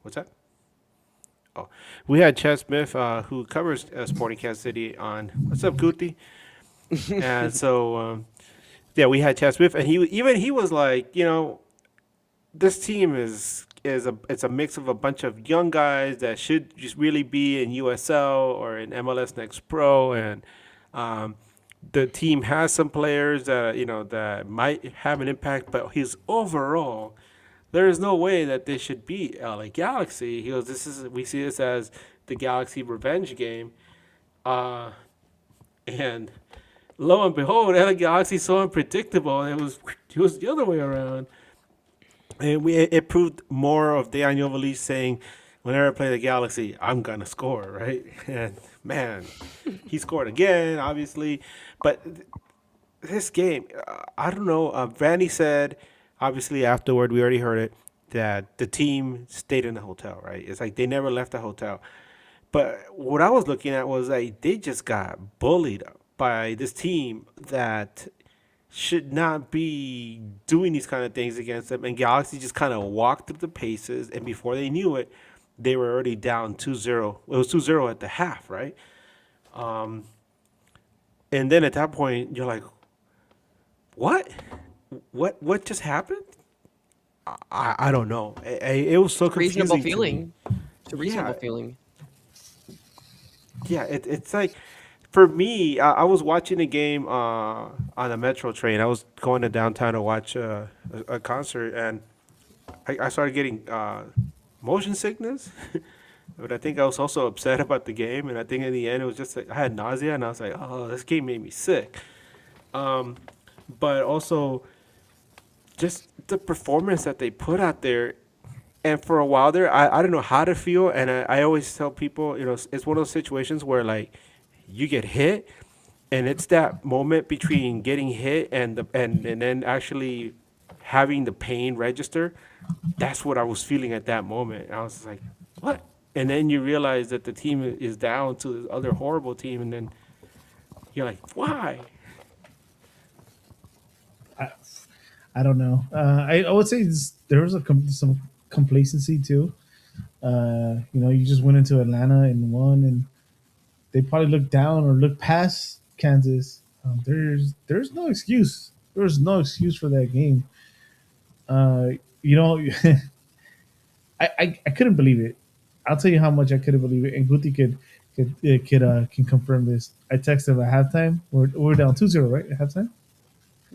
What's that? Oh, we had Chad Smith, who covers Sporting Kansas City on. What's up, Guti? And so, yeah, we had Chad Smith, and he was like, this team it's a mix of a bunch of young guys that should just really be in USL or in MLS Next Pro, and um, the team has some players that that might have an impact, but his overall, there is no way that they should beat LA Galaxy. He goes, we see this as the Galaxy revenge game, uh, and lo and behold, LA Galaxy so unpredictable. It was the other way around. And it proved more of Dejan Joveljic saying, whenever I play the Galaxy, I'm gonna score, right? And man, he scored again, obviously. But this game, I don't know. Vanney said, obviously afterward, we already heard it, that the team stayed in the hotel, right? It's like they never left the hotel. But what I was looking at was like they just got bullied by this team that should not be doing these kind of things against them. And Galaxy just kind of walked through the paces, and before they knew it, they were already down 2-0. It was 2-0 at the half, right? And then at that point, you're like, what? What just happened? I don't know. It was so Reasonable confusing to me. feeling. It's a reasonable Yeah, feeling. yeah. It's like for me, I was watching a game on a metro train. I was going to downtown to watch a concert, and I started getting motion sickness. But I think I was also upset about the game, and I think in the end it was just like I had nausea, and I was like, "Oh, this game made me sick." Um, but also just the performance that they put out there, and for a while there, I don't know how to feel, and I always tell people, it's one of those situations where like you get hit, and it's that moment between getting hit and then actually having the pain register. That's what I was feeling at that moment. I was like, what? And then you realize that the team is down to this other horrible team, and then you're like, why? I, I don't know. I would say there was some complacency too. You just went into Atlanta and won, and they probably looked down or looked past Kansas. There's no excuse. There's no excuse for that game. Uh, you know, I couldn't believe it. I'll tell you how much I couldn't believe it. And Guti can confirm this. I texted him at halftime. We're down 2-0, right? At halftime.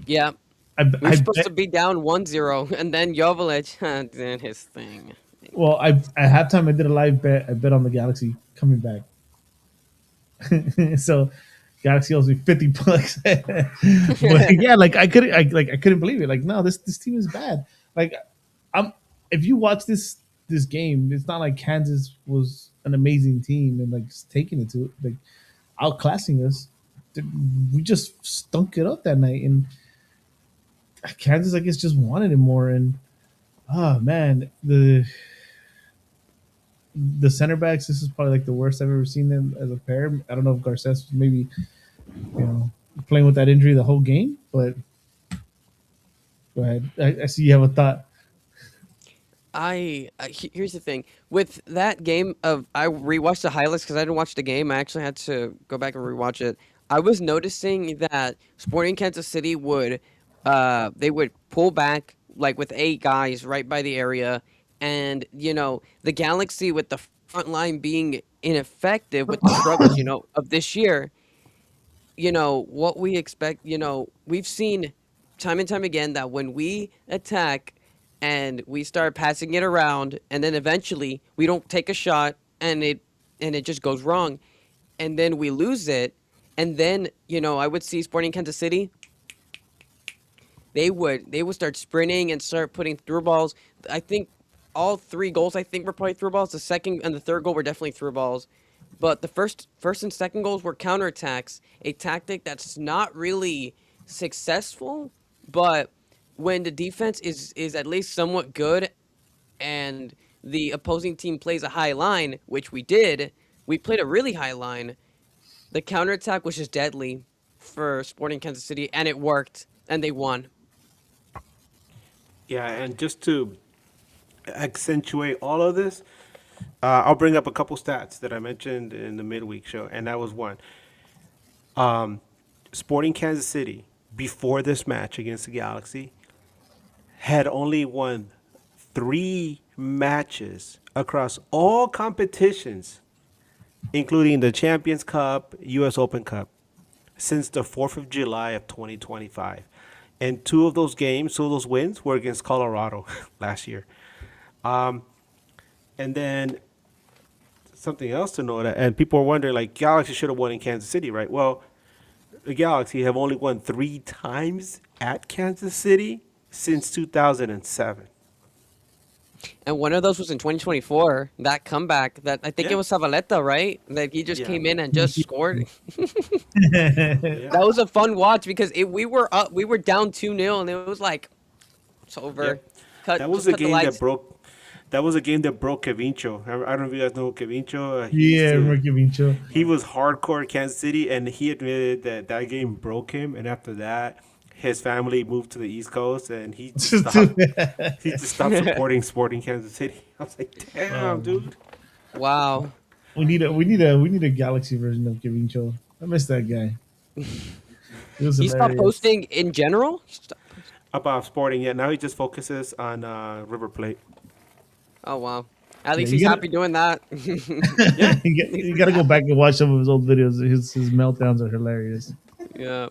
Yeah, we were I supposed to bet. be down 1-0, and then Joveljic did his thing. Well, at halftime I did a live bet. I bet on the Galaxy coming back. So Galaxy owes me $50. But yeah, like I couldn't believe it. Like, no, this team is bad. Like, I'm if you watch this game, it's not like Kansas was an amazing team and like just taking it to like outclassing us. We just stunk it up that night, and Kansas, I guess, just wanted it more. And oh man, the center backs. This is probably like the worst I've ever seen them as a pair. I don't know if Garces was maybe playing with that injury the whole game, but go ahead. I see you have a thought. Here's the thing with that game of I rewatched the highlights because I didn't watch the game. I actually had to go back and rewatch it. I was noticing that Sporting Kansas City would they would pull back like with 8 guys right by the area, and the Galaxy with the front line being ineffective with the struggles of this year. What we expect, we've seen time and time again that when we attack and we start passing it around and then eventually we don't take a shot and it just goes wrong and then we lose it and then I would see Sporting Kansas City, they would start sprinting and start putting through balls. I think all 3 goals I think were probably through balls. The second and the third goal were definitely through balls. But the first and second goals were counterattacks, a tactic that's not really successful, but when the defense is at least somewhat good and the opposing team plays a high line, which we did, we played a really high line. The counterattack was just deadly for Sporting Kansas City and it worked and they won. Yeah, and just to accentuate all of this, I'll bring up a couple stats that I mentioned in the midweek show, and that was one. Sporting Kansas City, before this match against the Galaxy, had only won 3 matches across all competitions, including the Champions Cup, U.S. Open Cup, since the 4th of July of 2025. And two of those wins were against Colorado last year. And then something else to note, and people are wondering, like, Galaxy should have won in Kansas City, right? Well, the Galaxy have only won 3 times at Kansas City since 2007. And one of those was in 2024. That comeback, that I think it Yeah, was Zavaleta, right? That he just yeah, came in and just scored. yeah. That was a fun watch because we were up, we were down 2-0, and it was like it's over. Yep. Cut, That was just a cut the game that lights. broke. That was a game that broke Kevincho. I don't know if you guys know Kevincho. He used Yeah, to. Ricky Vincho. He was hardcore Kansas City, and he admitted that that game broke him. And after that, his family moved to the East Coast, and he just Just too stopped. bad. He just stopped supporting Sporting Kansas City. I was like, damn, dude. Wow. We need a Galaxy version of Vincho. I miss that guy. It was He stopped hilarious. posting in general. About Sporting, yeah. Now he just focuses on River Plate. Oh wow. At Yeah, least you he's gotta happy doing that. Yeah, you gotta go back and watch some of his old videos. His meltdowns are hilarious. Yeah.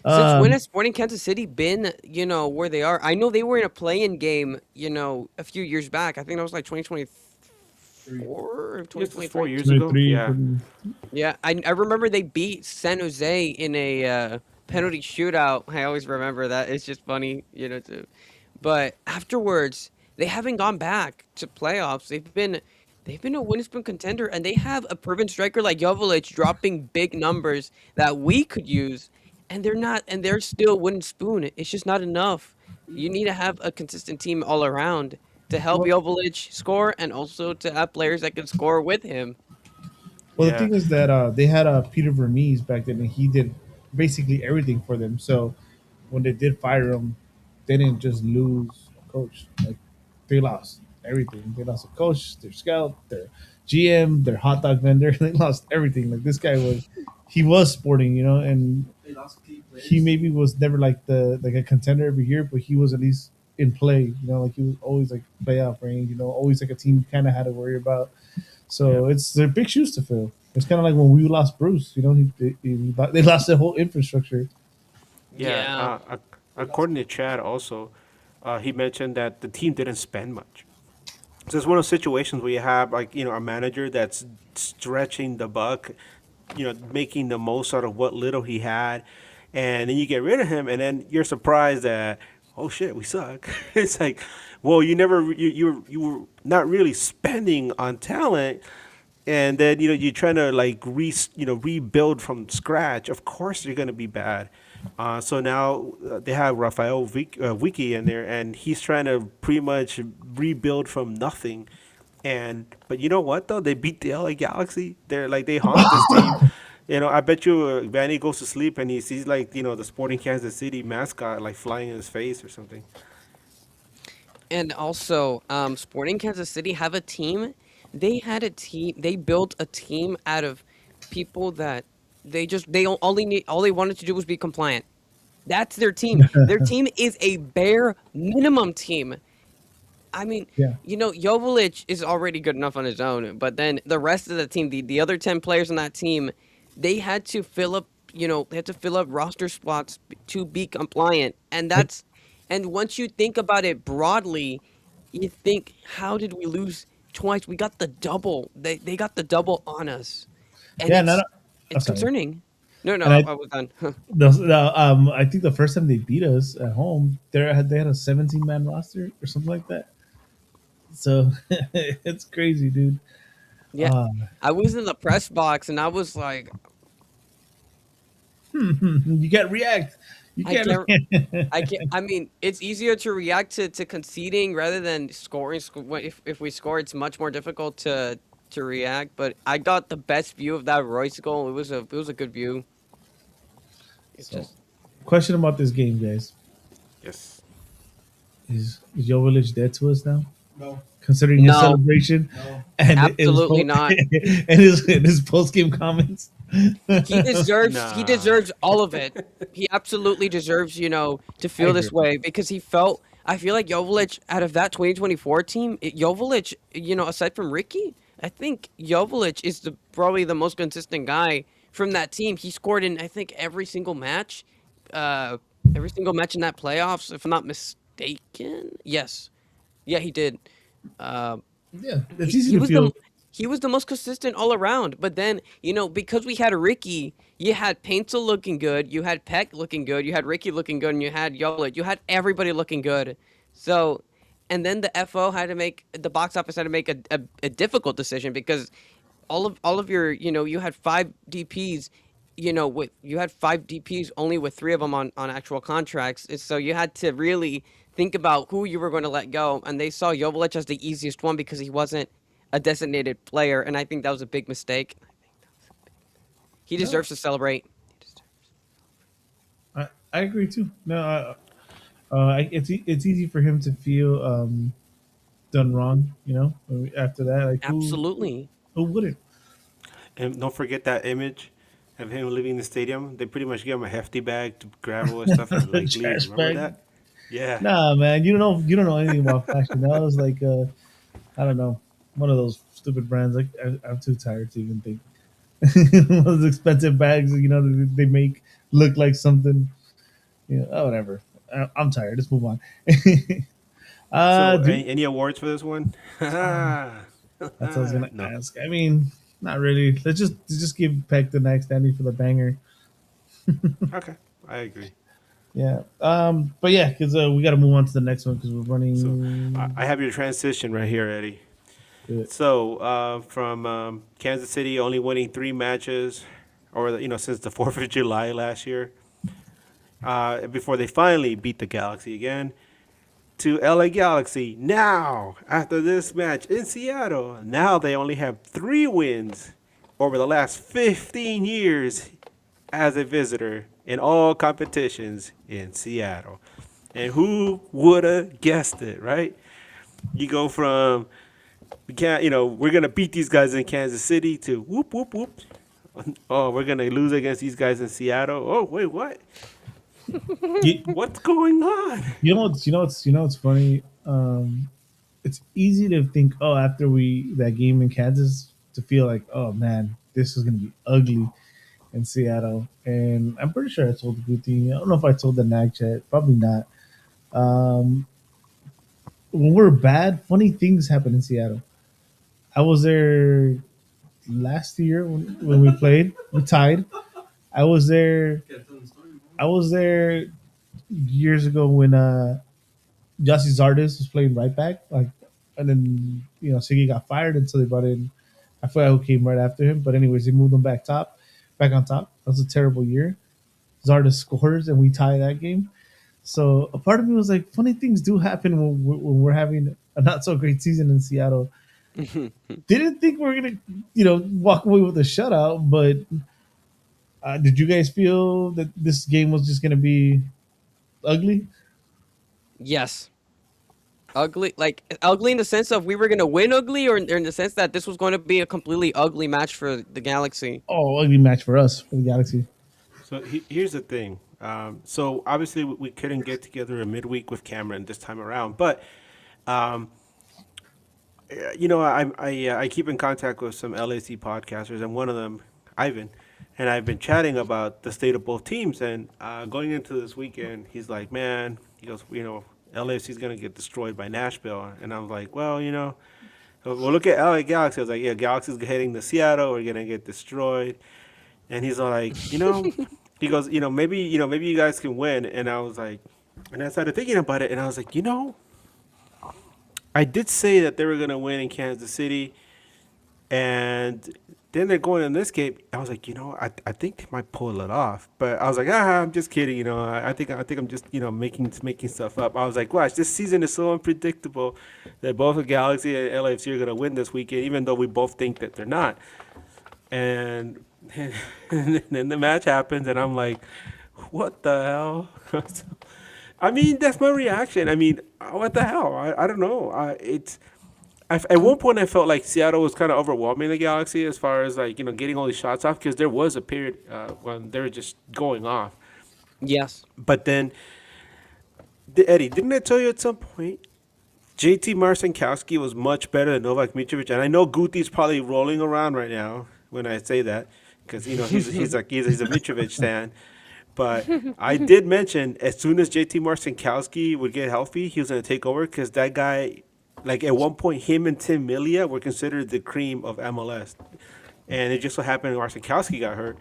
Since when Um, has Sporting Kansas City been, where they are? I know they were in a play-in game, a few years back. I think that was like 2024 or this was 4 2023. years ago. 23. Yeah, Yeah, I remember they beat San Jose in a penalty shootout. I always remember that. It's just funny, too. But afterwards, they haven't gone back to playoffs. They've been a Winston contender, and they have a proven striker like Joveljic dropping big numbers that we could use, and they're not, and they're still wooden spoon. It's just not enough. You need to have a consistent team all around to help well, Joveljic score, and also to have players that can score with him. well, the yeah. thing is that they had Peter Vermees back then, and he did basically everything for them. So when they did fire him, they didn't just lose a coach. Like, they lost everything. They lost a coach, their scout, their GM, their hot dog vendor. They lost everything. Like, this guy was, he was Sporting, and he maybe was never like the like a contender every year, but he was at least in play. You know, like he was always like playoff range. You know, always like a team you kind of had to worry about. Yeah. So they're big shoes to fill. It's kind of like when we lost Bruce. You know, they lost their whole infrastructure. Yeah. Yeah. According to Chad, also, he mentioned that the team didn't spend much. So it's one of those situations where you have like a manager that's stretching the buck, making the most out of what little he had, and then you get rid of him, and then you're surprised that oh shit we suck. It's like, well you were not really spending on talent, and then you're trying to like rebuild from scratch. Of course you're gonna be bad. So now they have Wiki in there, and he's trying to pretty much rebuild from nothing. And but you know what though? They beat the LA Galaxy. They're like they haunt this team. I bet you Vanney goes to sleep and he sees like the Sporting Kansas City mascot like flying in his face or something. And also, Sporting Kansas City have a team. They had a team. They built a team out of people that all they wanted to do was be compliant. That's their team. Their team is a bare minimum team. I mean, Yeah, Jovic is already good enough on his own, but then the rest of the team, the other 10 players on that team, they had to fill up, they had to fill up roster spots to be compliant. And once you think about it broadly, you think, how did we lose twice? We got the double. They got the double on us. And yeah. Not. I'm it's sorry. concerning. No, And I was done. I think the first time they beat us at home, they had a 17-man roster or something like that. So it's crazy, dude. Yeah. Uh, I was in the press box and I was like, you can't react. You I can't. can't. I can I mean, it's easier to react to conceding rather than scoring. If we score, it's much more difficult to react. But I got the best view of that Royce goal. It was a good view. It's So, just question about this game, guys: Yes. Is Jovic dead to us now? Considering his no, celebration and absolutely not. his post game comments. He Nah. deserves all of it. He absolutely deserves, to I feel agree. this way because I feel like Jovic out of that 2024 team, Jovic, aside from Ricky, I think Jovic is probably the most consistent guy from that team. He scored in I think uh, every single match in that playoffs, if I'm not mistaken. Yes, yeah, he did. Uh, Yeah, it's he, easy he to was feel. the most consistent all around. But then because we had Ricky, you had Painter looking good, you had Peck looking good, you had Ricky looking good, and you had Yolich. You had everybody looking good. So, and then the box office had to make a difficult decision because all of your you had five DPs. You had five DPs only with three of them on actual contracts. And so you had to really think about who you were going to let go. And they saw Jovic as the easiest one because he wasn't a designated player. And I think that was a big mistake. He No, deserves to celebrate. I agree too. No, it's easy for him to feel done wrong. After that, like Absolutely. who wouldn't? And don't forget that image of him leaving the stadium. They pretty much gave him a hefty bag to grab all his stuff and like leave. Trash Remember bag. that? Yeah. Nah, man, you don't know anything about fashion. That was like I don't know, one of those stupid brands. Like I'm too tired to even think. One of those expensive bags, that they make look like something. Oh, whatever. I'm tired. Let's move on. So, Dude, any awards for this one? that's what I was gonna No. ask. I mean, not really. Let's just give Peck the next standing for the banger. Okay, I agree. Yeah. But yeah, because we got to move on to the next one because we're So, I running. have your transition right here, Eddie. To it. So, from Kansas City only winning three matches, or since the 4th of July last year, before they finally beat the Galaxy again, to LA Galaxy now after this match in Seattle. Now they only have three wins over the last 15 years as a visitor in all competitions in Seattle. And who would have guessed it, right? You go from we can't, we're gonna beat these guys in Kansas City to whoop whoop whoop. Oh, we're gonna lose against these guys in Seattle. Oh, wait, what? You, What's going on? what's funny. It's easy to think, oh, after we that game in Kansas, to feel like, oh man, this is gonna be ugly in Seattle. And I'm pretty sure I told the good thing. I don't know if I told the Nag chat. Probably not. Um, when we're bad, funny things happen in Seattle. I was there last year when we played. We tied. I was there. I was there years ago when Jussie Zardes was playing right back. Like, and then Siggy got fired, and so they brought in. I forgot who came right after him, but anyways, they moved him back on top. That was a terrible year. Zardes scores, and we tie that game. So a part of me was like, funny things do happen when we're having a not so great season in Seattle. Didn't think we were gonna, walk away with a shutout, but did you guys feel that this game was just gonna be ugly? Yes. Ugly, like ugly in the sense of we were gonna win ugly, or in the sense that this was going to be a completely ugly match for the Galaxy. Oh, ugly match for us for the Galaxy. So here's the thing. So obviously we couldn't get together a midweek with Cameron this time around, but um, I keep in contact with some LAC podcasters, and one of them, Ivan, and I've been chatting about the state of both teams. And going into this weekend, he's like, "Man," he goes, LAFC is gonna get destroyed by Nashville," and I'm like, "Well, we'll look at LA Galaxy." I was like, "Yeah, Galaxy's heading to Seattle. We're gonna get destroyed." And he's all like, he goes, maybe you guys can win. And I was like, and I started thinking about it, and I was like, I did say that they were gonna win in Kansas City, and then they're going in this game. I was like, I think they might pull it off. But I was like, I'm just kidding. I think I'm just making stuff up. I was like, gosh, this season is so unpredictable that both the Galaxy and LAFC are gonna win this weekend, even though we both think that they're not. And and then the match happens, and I'm like, what the hell? I mean, that's my reaction. I mean, what the hell? I don't know. At one point I felt like Seattle was kind of overwhelming the Galaxy as far as like getting all these shots off, because there was a period when they were just going off. Yes. But then, Eddie, didn't I tell you at some point JT Marcinkowski was much better than Novak Mitrovic? And I know Guti's probably rolling around right now when I say that, because he's a Mitrovic fan. But I did mention as soon as JT Marcinkowski would get healthy, he was going to take over, because that guy, like at one point, him and Tim Melia were considered the cream of MLS. And it just so happened Marcinkowski got hurt.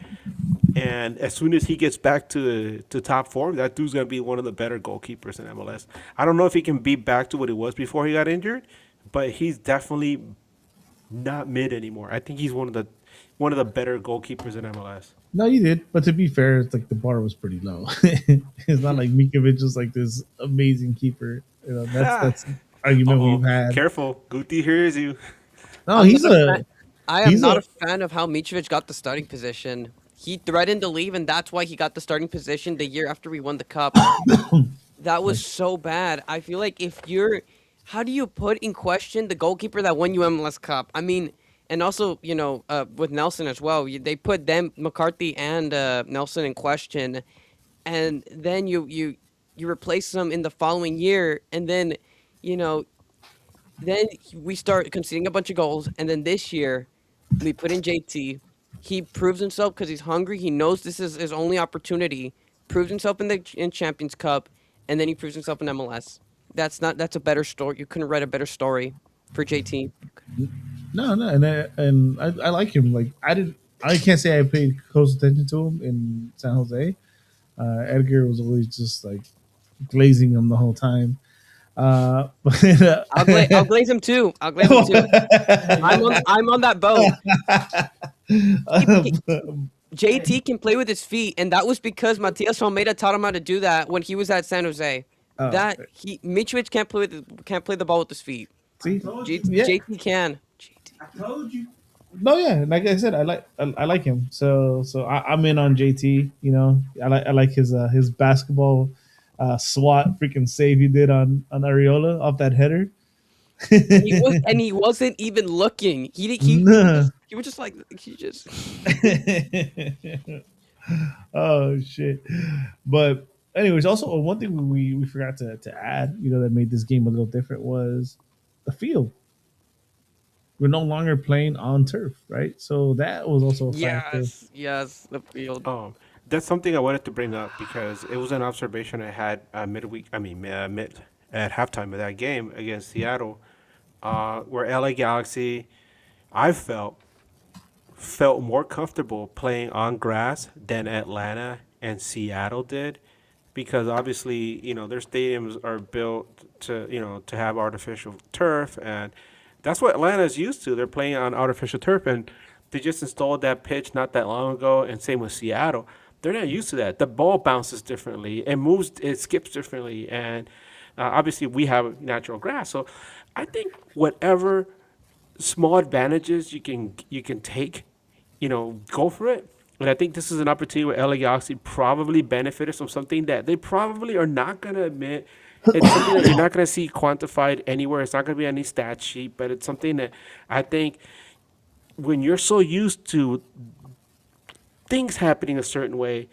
And as soon as he gets back to top form, that dude's going to be one of the better goalkeepers in MLS. I don't know if he can be back to what he was before he got injured, but he's definitely not mid anymore. I think he's one of the better goalkeepers in MLS. No, you did. But to be fair, it's like the bar was pretty low. It's not like Mikovic is like this amazing keeper. That's the argument we've had. Careful, Guti hears you. No, I'm he's not a a fan. I am he's not a a fan of how Mitrovic got the starting position. He threatened to leave, and that's why he got the starting position the year after we won the cup. That was so bad. I feel like how do you put in question the goalkeeper that won you MLS Cup? I mean, and also, with Nelson as well, they put them, McCarthy and Nelson, in question, and then you replace them in the following year, and then, you know, then we start conceding a bunch of goals, and then this year we put in JT. He proves himself because he's hungry. He knows this is his only opportunity. Proves himself in Champions Cup, and then he proves himself in MLS. That's a better story. You couldn't write a better story for JT. no, and I like him. Like I can't say I paid close attention to him in San Jose. Edgar was always just like glazing him the whole time. But I'll glaze him too. I'll glaze him too. I'm on that boat. JT can play with his feet, and that was because Matias Almeida taught him how to do that when he was at San Jose. Mitrovic can't play the ball with his feet. See, JT can. I told you. No, yeah, like I said, I like him. So I'm in on JT. I like his basketball SWAT freaking save he did on Areola off that header. And he wasn't even looking. Nah. He was just like he just Oh shit! But anyways, also one thing we forgot to add, that made this game a little different was the field. We're no longer playing on turf, right? So that was also a factor. yes, the field. Um, that's something I wanted to bring up because it was an observation I had midweek. Mid at halftime of that game against Seattle, where LA Galaxy, I felt more comfortable playing on grass than Atlanta and Seattle did, because obviously their stadiums are built to have artificial turf, and that's what Atlanta is used to. They're playing on artificial turf, and they just installed that pitch not that long ago. And same with Seattle, they're not used to that. The ball bounces differently, it skips differently, and obviously we have natural grass. So I think whatever small advantages you can take, go for it. And I think this is an opportunity where LA Galaxy probably benefited from something that they probably are not gonna admit. It's something that you're not gonna see quantified anywhere. It's not gonna be any stat sheet, but it's something that I think when you're so used to things happening a certain way,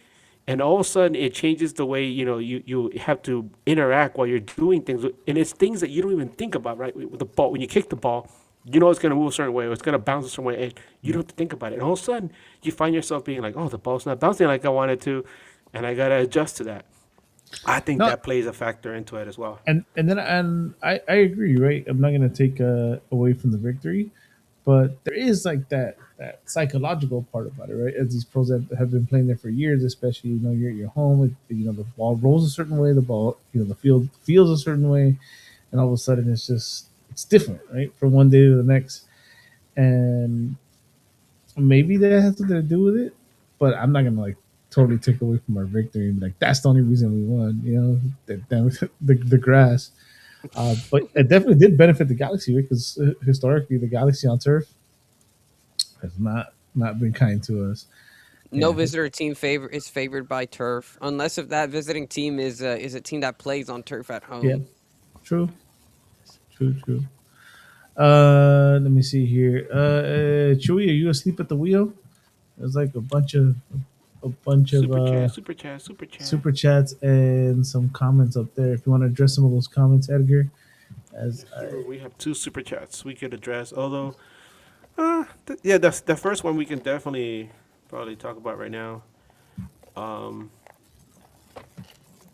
and all of a sudden it changes the way you have to interact while you're doing things, and it's things that you don't even think about, right? With the ball, when you kick the ball, it's going to move a certain way, or it's going to bounce a certain way, and you don't have to think about it, and all of a sudden you find yourself being like, oh, the ball's not bouncing like I wanted to, and I got to adjust to that. I think No, that plays a factor into it as well. and I agree, right? I'm not gonna take away from the victory, but there is like that psychological part about it, right? As these pros that have been playing there for years, especially you're at your home, the ball rolls a certain way, the ball, the field feels a certain way, and all of a sudden it's different, right, from one day to the next, and maybe that has something to do with it, but I'm not gonna like totally take away from our victory and be like that's the only reason we won. The grass. But it definitely did benefit the Galaxy because historically the Galaxy on turf has not been kind to us. No Yeah, visitor team is favored by turf, unless if that visiting team is a team that plays on turf at yeah, home. true, true. Let me see here. Chewy, are you asleep at the wheel? There's like a bunch of Super chat, super chat, super chat. super chats and some comments up there. If you want to address some of those comments, Edgar, as Here I we have two super chats we could address. Although, yeah, that's the first one we can definitely probably talk about right now. Um,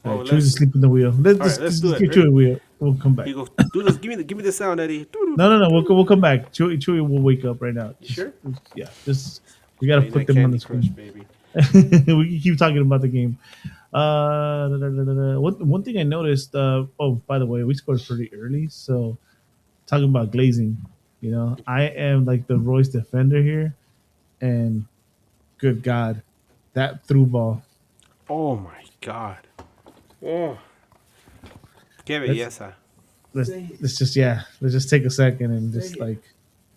well, choose to sleep in the wheel. Let's all right, let's do just it. get Chewy Ready? the wheel. We'll come back. You go do this. Give me the sound, Eddie. No. We'll come back. Chewy will wake up right now. You sure? Yeah. Just we gotta Playing put that them on the Candy Crush, screen. baby. We can keep talking about the game. One thing I noticed. Oh, by the way, we scored pretty early. So talking about glazing, I am like the Royce defender here, and good God, that through ball. Oh my God. Oh, give it, Let's yes, sir. let's just take a second and just like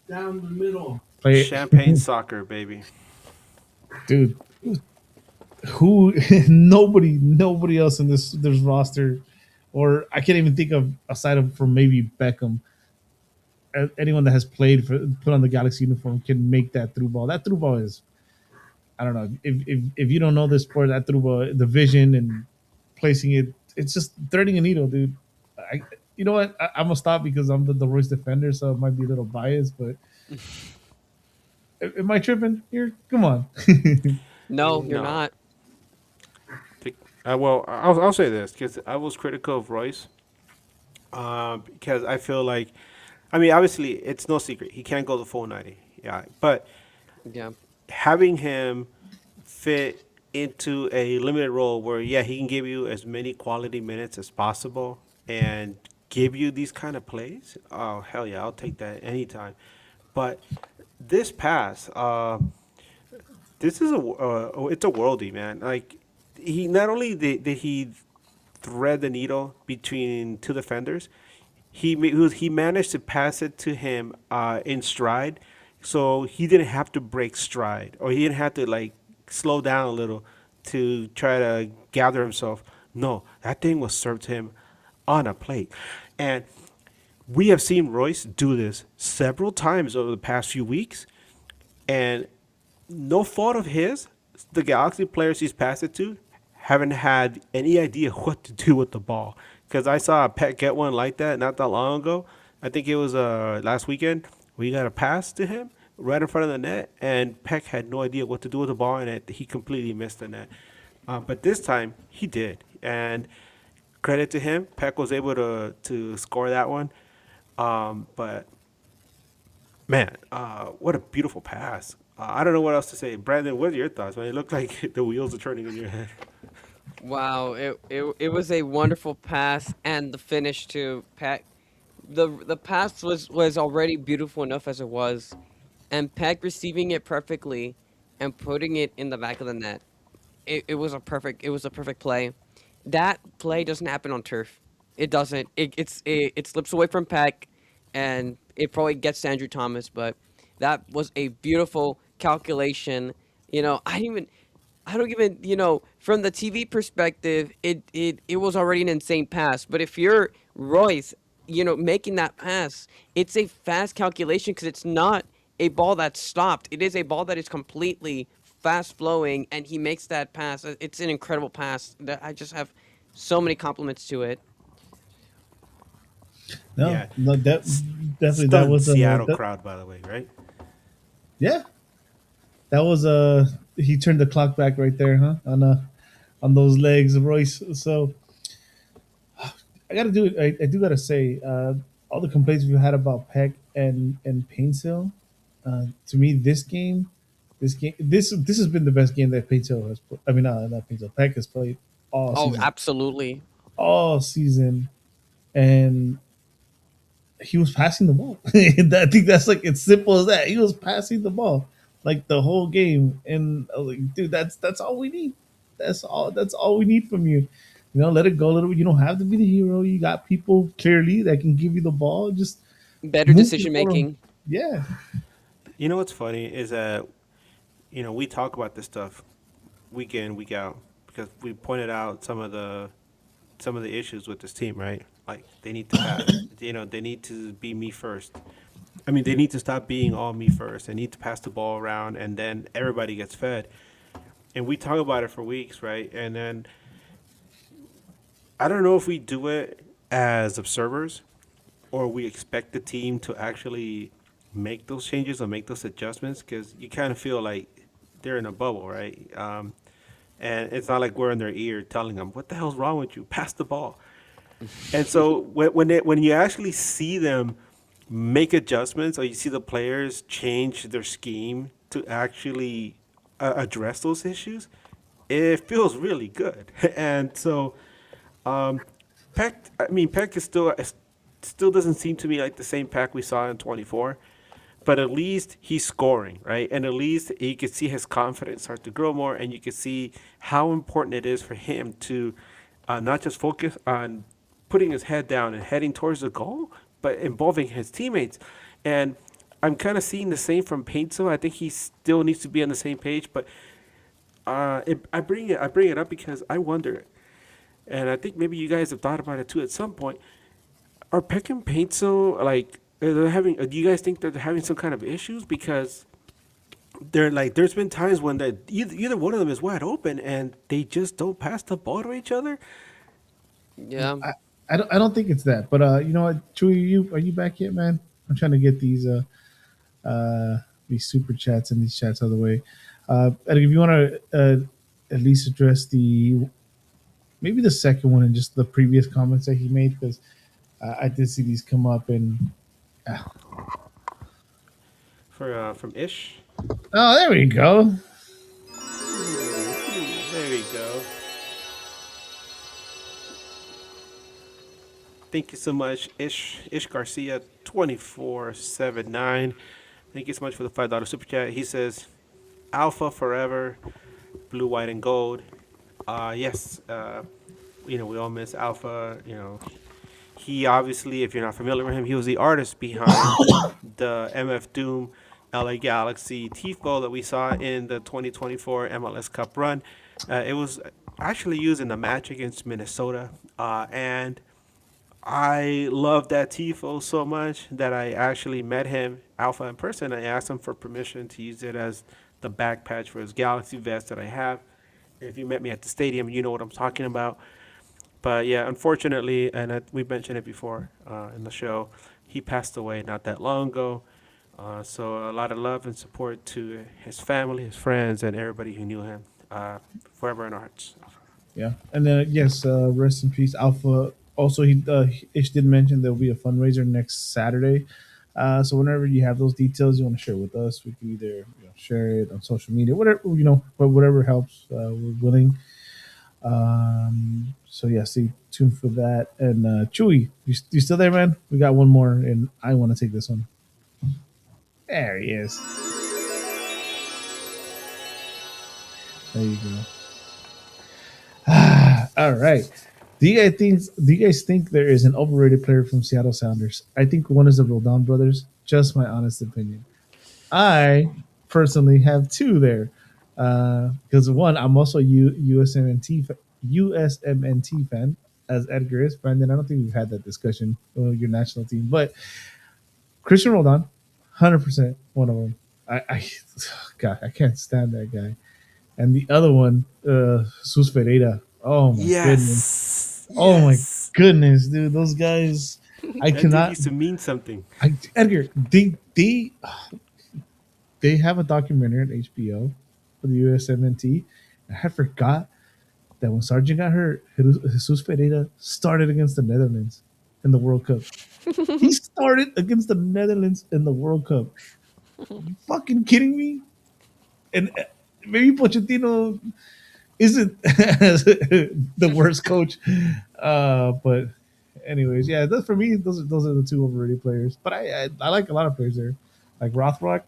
down the middle. play Champagne it, soccer, baby. dude. Who nobody else in this roster, or I can't even think of aside of from maybe Beckham. Anyone that has put on the Galaxy uniform can make that through ball. That through ball is, I don't know, if you don't know this sport, that through ball, the vision and placing it, it's just threading a needle, dude. You know what? I'm gonna stop because I'm the Royce defender, so it might be a little biased. But am I tripping here? Come on. No, you're No. not. Well, I'll say this because I was critical of Royce, because I feel like, I mean, obviously it's no secret he can't go the full 90. Yeah, but Yeah. having him fit into a limited role where, yeah, he can give you as many quality minutes as possible and give you these kind of plays. Oh hell yeah, I'll take that anytime. But this pass, this is it's a worldie, man. Like, he not only did he thread the needle between two defenders, he managed to pass it to him in stride, so he didn't have to break stride, or he didn't have to like slow down a little to try to gather himself. No, that thing was served to him on a plate, and we have seen Royce do this several times over the past few weeks, and no fault of his, the Galaxy players he's passed it to haven't had any idea what to do with the ball. Because I saw a Pet get one like that not that long ago. I think it was last weekend. We got a pass to him right in front of the net, and Peck had no idea what to do with the ball, and he completely missed the net. But this time he did, and credit to him, Peck was able to score that one. But man, what a beautiful pass! I don't know what else to say. Brandon, what are your thoughts? Man, it looked like the wheels are turning in your head. Wow, it was a wonderful pass, and the finish to Peck. The pass was already beautiful enough as it was, and Peck receiving it perfectly and putting it in the back of the net. It was a perfect play. That play doesn't happen on turf. It doesn't. It slips away from Peck, and it probably gets to Andrew Thomas. But that was a beautiful calculation. I don't even, from the TV perspective, it was already an insane pass. But if you're Royce, making that pass, it's a fast calculation because it's not a ball that's stopped. It is a ball that is completely fast flowing, and he makes that pass. It's an incredible pass. That I just have so many compliments to it. No, Yeah, no, that definitely that stunned was Seattle crowd, by the way, right? yeah, that was he turned the clock back right there, huh? On those legs, Royce. So I gotta do it. I do gotta say, all the complaints we've had about Peck and Paintsill, to me, this has been the best game that Paintsill has. I mean, not Paintsill. Peck has played all Oh, season, absolutely. all season, and he was passing the ball. I think that's like it's simple as that. He was passing the ball like the whole game, and I was like, dude, that's all we need. That's all we need from you. Let it go a little bit. You don't have to be the hero. You got people clearly that can give you the ball. Just Better move the decision ball. making. Yeah, You know what's funny is that we talk about this stuff week in week out because we pointed out some of the issues with this team, right? Like they need to pass. They need to be me first. I mean, they need to stop being all me first. They need to pass the ball around, and then everybody gets fed. And we talk about it for weeks, right? And then I don't know if we do it as observers or we expect the team to actually make those changes or make those adjustments because you kind of feel like they're in a bubble, right? And it's not like we're in their ear telling them, "What the hell's wrong with you? Pass the ball." And so when you actually see them make adjustments or you see the players change their scheme to actually address those issues, it feels really good. And so Peck still doesn't seem to me like the same Peck we saw in 24, but at least he's scoring, right? And at least you could see his confidence start to grow more, and you could see how important it is for him to not just focus on putting his head down and heading towards the goal, but involving his teammates. And I'm kind of seeing the same from Painto. I think he still needs to be on the same page, but I bring it up because I wonder, and I think maybe you guys have thought about it too at some point. Are Peck and Painto like are they having? Do you guys think that they're having some kind of issues because they're like? There's been times when either one of them is wide open and they just don't pass the ball to each other. Yeah. I don't think it's that. But you know what, Chewy, are you back yet, man? I'm trying to get these super chats and these chats out of the way. And if you want to at least address the maybe the second one and just the previous comments that he made, because I did see these come up and uh, From Ish. oh, there we go. There we go. Thank you so much, Ish Garcia 2479. Thank you so much for the $5 super chat. He says, "Alpha forever, blue, white, and gold." Yes. We all miss Alpha. He obviously, if you're not familiar with him, he was the artist behind the MF Doom LA Galaxy Tifo that we saw in the 2024 MLS Cup run. It was actually used in the match against Minnesota, and I love that tifo so much that I actually met him Alpha in person. I asked him for permission to use it as the back patch for his Galaxy vest that I have. If you met me at the stadium, you know what I'm talking about. But yeah, unfortunately, and we mentioned it before in the show, he passed away not that long ago. So a lot of love and support to his family, his friends, and everybody who knew him. Forever in our hearts. Yeah, and then yes, rest in peace, Alpha. Also, Ish did mention there will be a fundraiser next Saturday. So whenever you have those details you want to share with us, we can either share it on social media, whatever but whatever helps. We're willing. So yeah, stay tuned for that. And Chewy, you still there, man? We got one more, and I want to take this one. There he is. There you go. All right. Do you guys think there is an overrated player from Seattle Sounders? I think one is the Roldan brothers. Just my honest opinion. I personally have two there. Because one, I'm also USMNT fan, as Edgar is. Brandon, I don't think we've had that discussion with your national team, but Christian Roldan, 100% one of them. God, I can't stand that guy. And the other one, Jesus Ferreira. Oh my goodness. Yes, Oh my yes. goodness, dude. Those guys, I That dude cannot. used to mean something. Edgar, they have a documentary on HBO for the USMNT. I forgot that when Sargent got hurt, Jesus Pereira started against the Netherlands in the World Cup. He started against the Netherlands in the World Cup. You fucking kidding me? And maybe Pochettino isn't the worst coach, but anyways, yeah. For me, those are the two overrated players. But I like a lot of players there, like Rothrock.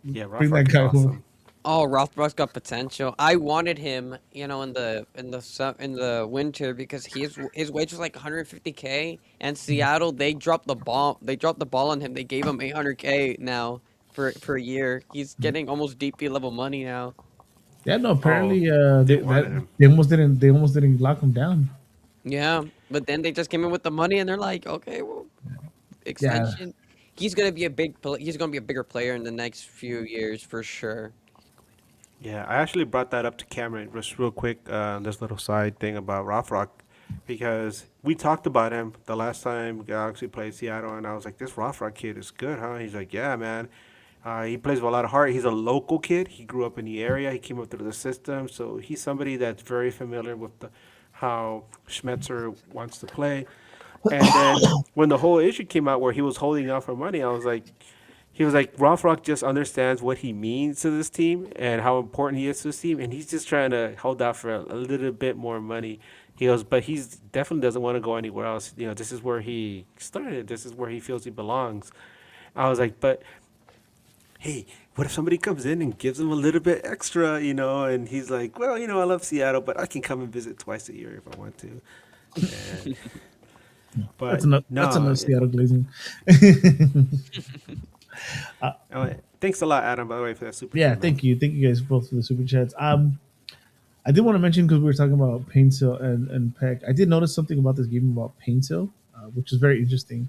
Yeah, Bring that Rothrock is guy home. awesome. Oh, Rothbard's got potential. I wanted him, in the winter because his wage was like 150K, and Seattle they dropped the ball. They dropped the ball on him. They gave him 800K now for a year. He's getting almost DP level money now. Yeah, no. Oh, Apparently, they wanted him. they almost didn't lock him down. Yeah, but then they just came in with the money, and they're like, okay, well, Yeah, extension. He's gonna be a bigger player in the next few years for sure. Yeah, I actually brought that up to Cameron just real quick. This little side thing about Rothrock, because we talked about him the last time Galaxy played Seattle, and I was like, "This Rothrock kid is good, huh?" He's like, "Yeah, man. He plays with a lot of heart. He's a local kid. He grew up in the area. He came up through the system, so he's somebody that's very familiar with how Schmetzer wants to play." And then when the whole issue came out where he was holding out for money, I was like, he was like, Rothrock just understands what he means to this team and how important he is to this team, and he's just trying to hold out for a little bit more money. He goes, but he's definitely doesn't want to go anywhere else. This is where he started. This is where he feels he belongs. I was like, but hey, what if somebody comes in and gives him a little bit extra, And he's like, well, I love Seattle, but I can come and visit twice a year if I want to. And, that's but enough. That's no, enough Seattle glazing. thanks a lot, Adam, by the way, for that super Yeah, chat, man. thank you guys both for the super chats. I did want to mention because we were talking about Paintsill and Peck. I did notice something about this game about Paintsill, which is very interesting.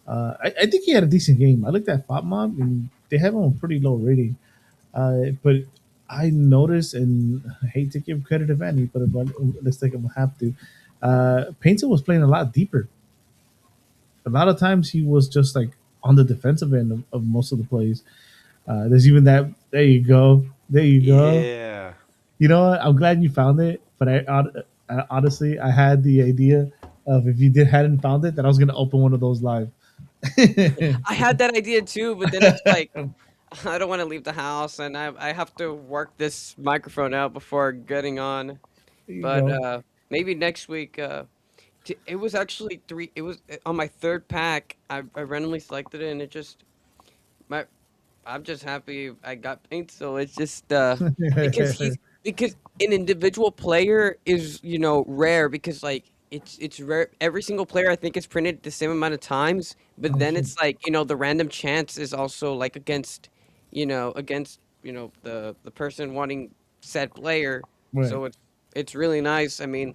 I think he had a decent game. I looked at FOPMob and they have him a pretty low rating. But I noticed, and I hate to give credit to Vanney, but it looks like I'm gonna have to. Paintsill was playing a lot deeper. A lot of times he was just like on the defensive end of most of the plays. There's even that. There you go. There you go. Yeah. You know what? I'm glad you found it, but honestly, I had the idea of if you hadn't found it, that I was gonna open one of those live. There I had that idea too, but then it's like I don't want to leave the house, and I have to work this microphone out before getting on. you But go. maybe next week. It was actually three. It was on my third pack. I randomly selected it, and it just my. I'm just happy I got paint. So it's just because because an individual player is rare because like it's rare. Every single player I think is printed the same amount of times, but Oh then shit! it's like the random chance is also like against the person wanting said player. Right. So it's really nice. I mean,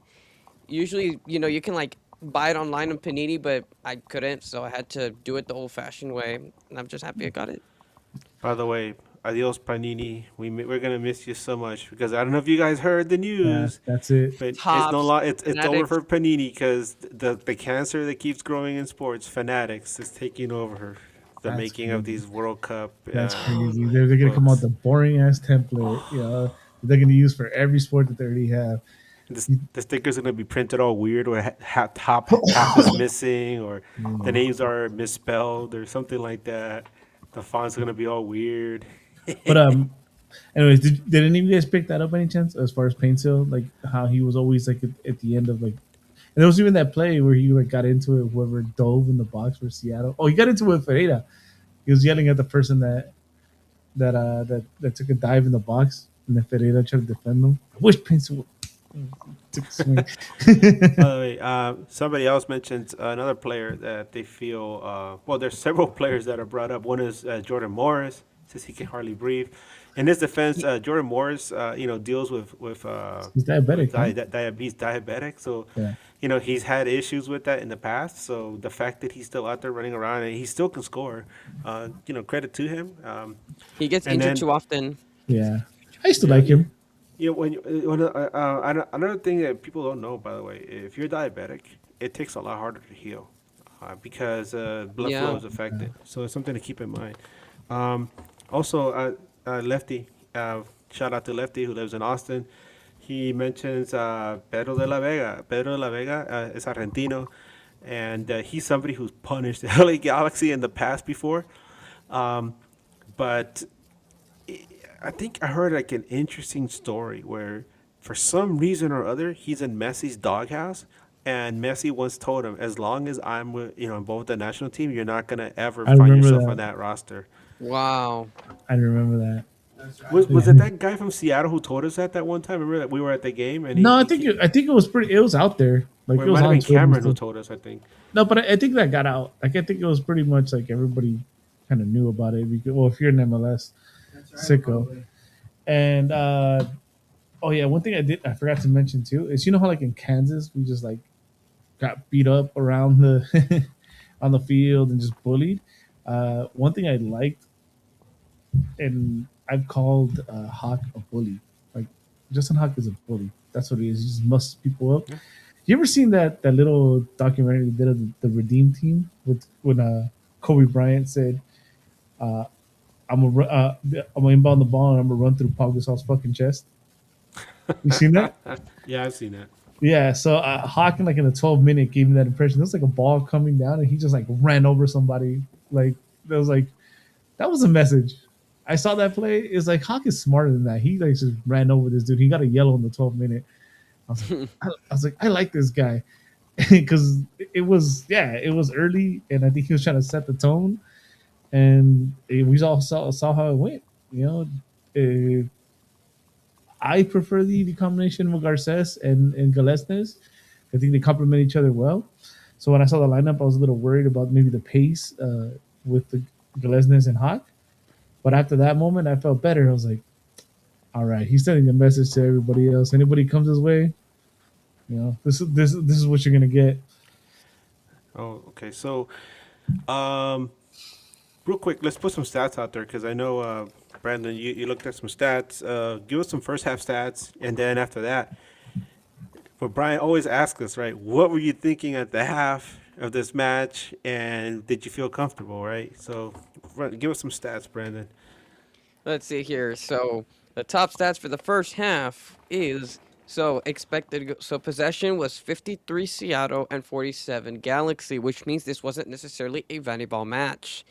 usually you can like buy it online on Panini, but I couldn't, so I had to do it the old-fashioned way, and I'm just happy I got it. By the way, adios Panini. We're gonna miss you so much because I don't know if you guys heard the Yeah, news, that's it. but it's no Tops, lo- it's over Fanatics. for Panini because the cancer that keeps growing in sports, fanatics, is taking over the That's making of crazy. these World Cup That's crazy. They're gonna come out books. the boring ass template. They're gonna use for every sport that they already have. The sticker's gonna be printed all weird, or top half is missing, or the names are misspelled, or something like that. The font's gonna be all weird. But anyways, did any of you guys pick that up any chance as far as Paintsill? Like how he was always like at the end of like, and there was even that play where he like got into it. Whoever dove in the box for Seattle. Oh, he got into it with Ferreira. He was yelling at the person that took a dive in the box, and then Ferreira tried to defend him. I wish Paintsill took a swing. By the way, somebody else mentioned another player that they feel. Well, there's several players that are brought up. One is Jordan Morris, says he can hardly breathe. In his defense, Jordan Morris, deals He's diabetic. Huh? diabetes, diabetic. So, Yeah. he's had issues with that in the past. So the fact that he's still out there running around and he still can score, credit to him. He gets And injured then too often. Yeah. I used to like him. Another thing that people don't know, by the way, if you're diabetic, it takes a lot harder to heal because blood flow Yeah. is affected. So it's something to keep in mind. Um, also, Lefty, shout out to Lefty who lives in Austin. He mentions Pedro de la Vega. Pedro de la Vega is Argentino, and he's somebody who's punished the LA Galaxy in the past before. Um, but I think I heard like an interesting story where, for some reason or other, he's in Messi's doghouse, and Messi once told him, "As long as I'm involved with the national team, you're not gonna ever I find remember yourself on that. that roster." Wow. I remember that. Was it that guy from Seattle who told us that one time? Remember that we were at the game and No, he I think it was pretty. It was out there. Like or it it was might have on been Twitter and Cameron who stuff. told us, I think. No, but I think that got out. Like I think it was pretty much like everybody kind of knew about it. Because, well, if you're an MLS sicko, and oh yeah, one thing I forgot to mention too is how like in Kansas we just like got beat up around the on the field and just bullied. One thing I liked, and I've called Hawk a bully. Like Justin Hawk is a bully. That's what he is. He just muscles people up. You ever seen that little documentary they did of the Redeem Team with when Kobe Bryant said, I'm gonna inbound the ball and I'm gonna run through Pau Gasol's fucking chest." You seen that? Yeah, I've seen that. Yeah. So Hawk in the 12 minute gave me that impression. There was like a ball coming down and he just like ran over somebody. Like that was like that was a message. I saw that play. It's like Hawk is smarter than that. He like just ran over this dude. He got a yellow in the 12 minute. I like this guy because it was early and I think he was trying to set the tone and we all saw how it went. Uh, I prefer the combination of Garces and Galesnes. I think they complement each other well. So when I saw the lineup, I was a little worried about maybe the pace with the Galesnes and Hawk. But after that moment, I felt better. I was like, all right, he's sending a message to everybody else. Anybody comes his way, this is what you're gonna get. Oh, okay. So, um, real quick, let's put some stats out there because I know, Brandon, you looked at some stats. Give us some first half stats, and then after that, what Brian always asks us, right? What were you thinking at the half of this match, and did you feel comfortable, right? So, give us some stats, Brandon. Let's see here. So the top stats for the first half is so possession was 53 Seattle and 47 Galaxy, which means this wasn't necessarily a volleyball match.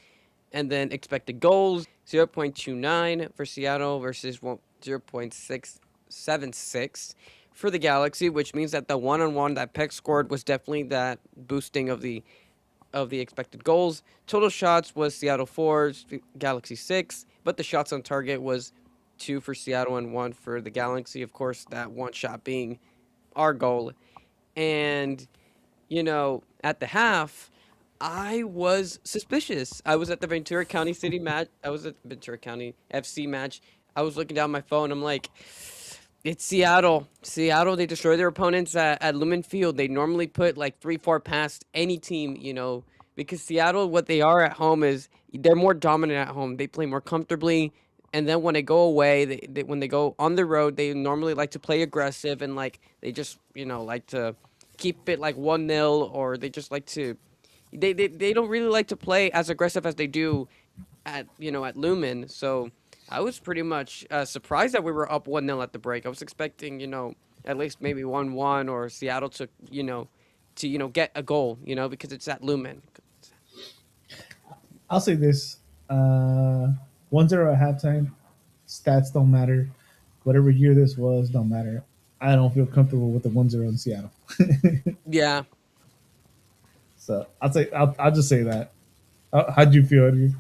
And then expected goals 0.29 for Seattle versus 0.676 for the Galaxy, which means that the one-on-one that Peck scored was definitely that boosting of the expected goals. Total shots was Seattle 4, Galaxy 6, but the shots on target was 2 for Seattle and 1 for the Galaxy. Of course, that one shot being our goal. And, at the half, I was suspicious. I was at the Ventura County City match. I was at the Ventura County FC match. I was looking down my phone. I'm like, It's Seattle. Seattle, they destroy their opponents at Lumen Field. They normally put like 3-4 past any team, because Seattle, what they are at home is they're more dominant at home. They play more comfortably. And then when they go away, when they go on the road, they normally like to play aggressive and like they just, like to keep it like 1-0, or they just like to they don't really like to play as aggressive as they do at Lumen. So I was pretty much surprised that we were up 1-0 at the break. I was expecting at least maybe 1-1, or Seattle to get a goal, because it's at Lumen. I'll say this: 1-0 at halftime. Stats don't matter. Whatever year this was, don't matter. I don't feel comfortable with the 1-0 in Seattle. Yeah. So I'll just say that. How'd you feel, Edgar?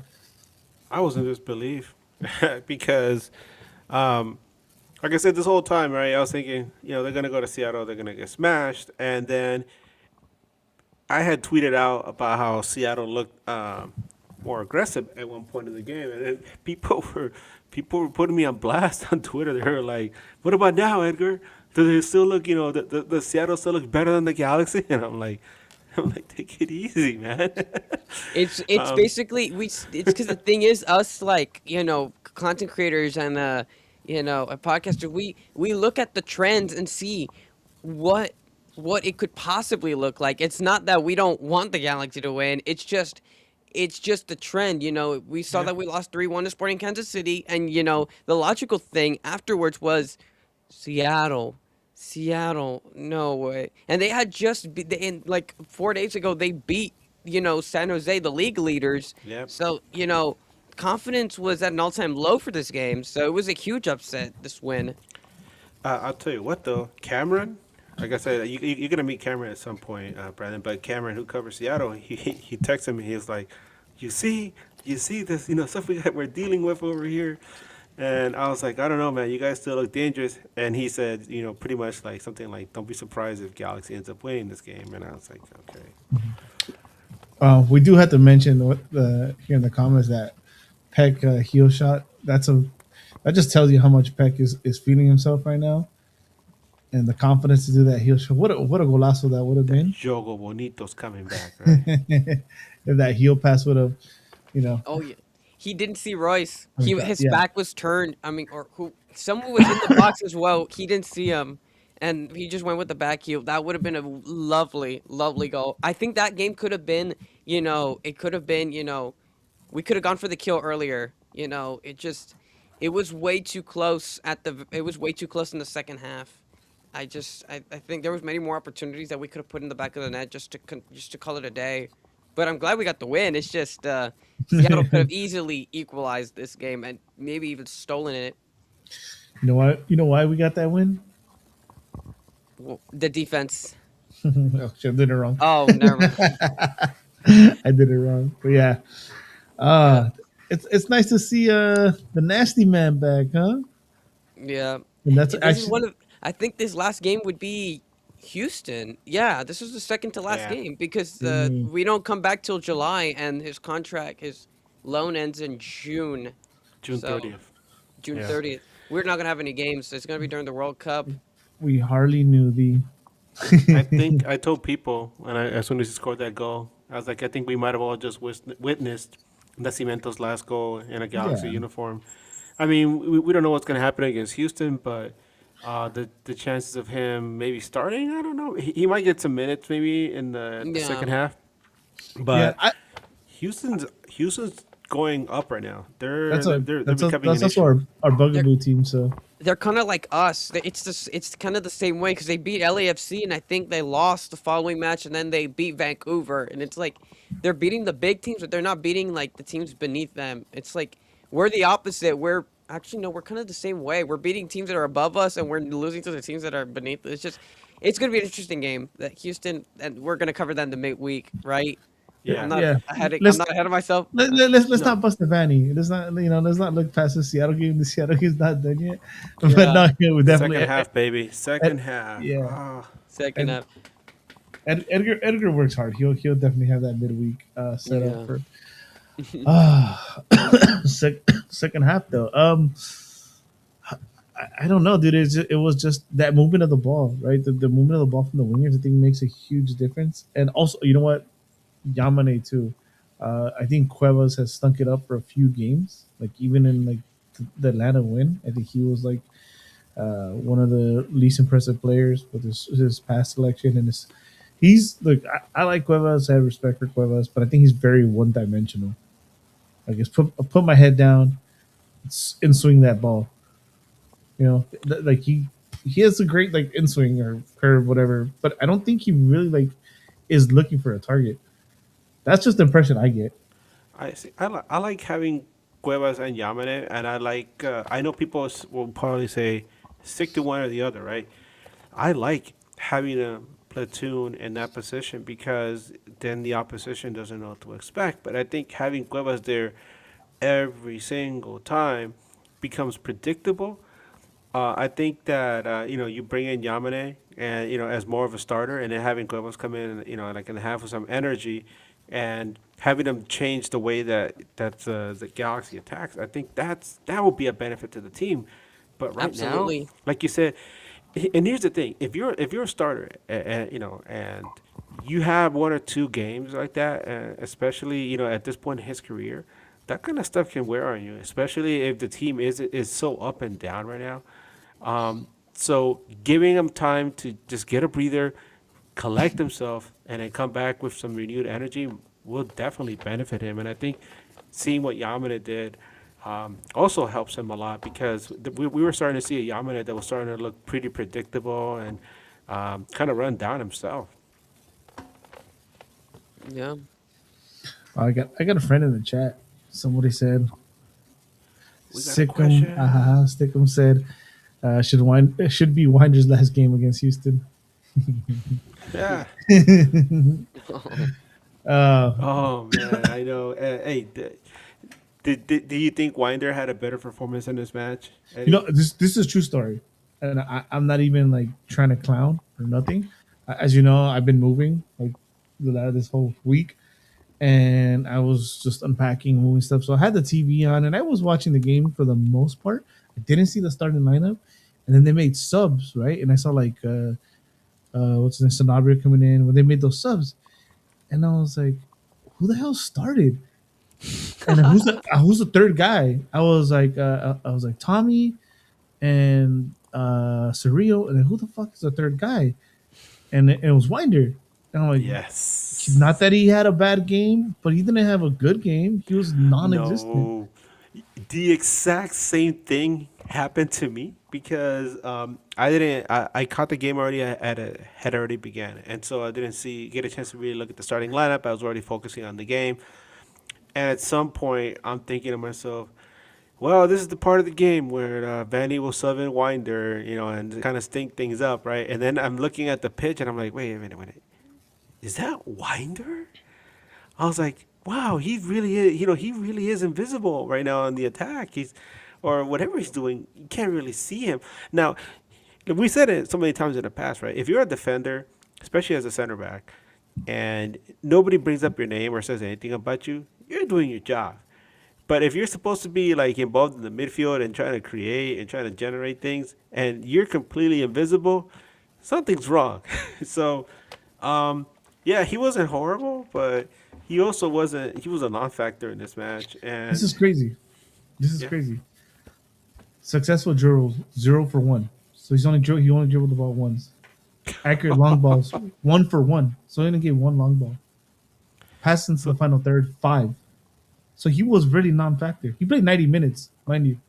I was in disbelief because, like I said, this whole time, right? I was thinking, they're gonna go to Seattle, they're gonna get smashed, and then I had tweeted out about how Seattle looked more aggressive at one point in the game, and then people were putting me on blast on Twitter. They were like, "What about now, Edgar? Does it still look, the Seattle still looks better than the Galaxy?" And I'm like, take it easy, man. It's basically it's because the thing is, us, like, content creators and a podcaster, we look at the trends and see what it could possibly look like. It's not that we don't want the Galaxy to win. It's just the trend. We saw that we lost 3-1 to Sporting Kansas City, and the logical thing afterwards was Seattle. Seattle, no way. And they had in like 4 days ago, they beat, San Jose, the league leaders. Yep. So, confidence was at an all-time low for this game. So it was a huge upset, this win. I'll tell you what, though, Cameron. Like I said, you're gonna meet Cameron at some point, Brandon. But Cameron, who covers Seattle, he texted me. He was like, you see this, stuff we're dealing with over here." And I was like, "I don't know, man. You guys still look dangerous." And he said, pretty much like something like, "Don't be surprised if Galaxy ends up winning this game." And I was like, "Okay." We do have to mention here in the comments that Peck heel shot. That just tells you how much Peck is feeling himself right now, and the confidence to do that heel shot. What a golazo that would have been. Jogo Bonito's coming back, right? If that heel pass would have, Oh, yeah. He didn't see Royce. His Yeah. back was turned. I mean, or someone was in the box as well. He didn't see him, and he just went with the back heel. That would have been a lovely, lovely goal. I think that game could have been, it could have been, we could have gone for the kill earlier. It was way too close it was way too close in the second half. I think there was many more opportunities that we could have put in the back of the net just to call it a day. But I'm glad we got the win. It's just Seattle could have easily equalized this game and maybe even stolen it. You know what? You know why we got that win? Well, the defense. Oh, shit, I did it wrong. Oh, never mind. I did it wrong. But yeah, it's nice to see the nasty man back, huh? Yeah. And that's This is actually I think this last game would be Houston. Yeah, this was the second to last Yeah. game because Mm. we don't come back till July, and his loan ends in June. June So, 30th. June Yeah. 30th. We're not gonna have any games. It's gonna be during the World Cup. we hardly knew the. I think I told people, as soon as he scored that goal, I was like, I think we might have all just witnessed Nacimento's last goal in a Galaxy Yeah. uniform. I mean, we don't know what's going to happen against Houston, but the chances of him maybe starting, I don't know. He might get some minutes maybe in the Yeah. second half. Yeah, But Houston's going up right now. They're that's becoming an also issue. our bugaboo team. So They're kind of like us. It's kind of the same way because they beat LAFC and I think they lost the following match and then they beat Vancouver, and it's like they're beating the big teams but they're not beating like the teams beneath them. It's like we're the opposite. We're actually no, we're kind of the same way. We're beating teams that are above us and we're losing to the teams that are beneath. It's gonna be an interesting game. That Houston, and we're gonna cover that in the midweek, right? Yeah. I'm not Yeah. ahead. I'm Let's- not ahead of myself. let's not bust the Vanney. Let's not look past the Seattle game. The Seattle game's not done yet. But Yeah. no, yeah, we definitely Second half, baby. Second half. yeah. Ah. Second And- up. Edgar works hard. He'll definitely have that midweek set Yeah. up for second half though. I don't know, dude. It was just that movement of the ball, right? The movement of the ball from the wingers, I think, makes a huge difference. And also, you know what, Yamane too. I think Cuevas has stunk it up for a few games. Like even in like the Atlanta win, I think he was like one of the least impressive players with his pass selection and his. He's look. I like Cuevas. I have respect for Cuevas, but I think he's very one dimensional. I guess put my head down and swing that ball. You know, like he has a great like in swing or curve, whatever. But I don't think he really like is looking for a target. That's just the impression I get. I see. I like having Cuevas and Yamane, and I like. I know people will probably say stick to one or the other, right? I like having a platoon in that position because then the opposition doesn't know what to expect. But I think having Cuevas there every single time becomes predictable. I think that you bring in Yamane and as more of a starter, and then having Cuevas come in, like and have some energy, and having them change the way that the Galaxy attacks. I think that will be a benefit to the team. But right now, Absolutely. like you said, and here's the thing: if you're a starter, and you have one or two games like that, especially at this point in his career, that kind of stuff can wear on you, especially if the team is so up and down right now. So giving him time to just get a breather, collect himself, and then come back with some renewed energy will definitely benefit him. And I think seeing what Yamada did also helps him a lot because we were starting to see a Yamada that was starting to look pretty predictable and kind of run down himself. Yeah. I got a friend in the chat. Somebody said We got a Sickum question. Stickum said it should be Winder's last game against Houston. Yeah. Uh, Oh man, I know. Hey, do you think Winder had a better performance in this match, you Eddie? know, this is a true story, and I'm not even like trying to clown or nothing. As you know, I've been moving like this whole week, and I was just unpacking, moving stuff. So I had the TV on, and I was watching the game for the most part. I didn't see the starting lineup, and then they made subs, right? And I saw like what's the Sanabria coming in when they made those subs, and I was like, who the hell started? And then who's the third guy? I was like Tommy and Surreal, and then who the fuck is the third guy? And it was Winder. And I'm like, not Yes. that he had a bad game, but he didn't have a good game. He was non-existent. No. The exact same thing happened to me because I didn't. I caught the game already had already began, and so I didn't get a chance to really look at the starting lineup. I was already focusing on the game, and at some point, I'm thinking to myself, well, this is the part of the game where Vanney will sub in Winder, and kind of stink things up, right? And then I'm looking at the pitch, and I'm like, wait a minute, is that Winder? I was like, wow, he really is, he really is invisible right now on the attack. Or whatever he's doing, you can't really see him. Now, we said it so many times in the past, right? If you're a defender, especially as a center back, and nobody brings up your name or says anything about you, you're doing your job. But if you're supposed to be like involved in the midfield and trying to create and trying to generate things, and you're completely invisible, something's wrong. So, yeah, he wasn't horrible, but he also wasn't. He was a non-factor in this match, This and is crazy. This is yeah, crazy. Successful dribbles 0 for 1. So he only dribbled the ball once. Accurate long balls 1 for 1. So he only gave one long ball. Passed into the so final third 5. So he was really non-factor. He played 90 minutes, mind you.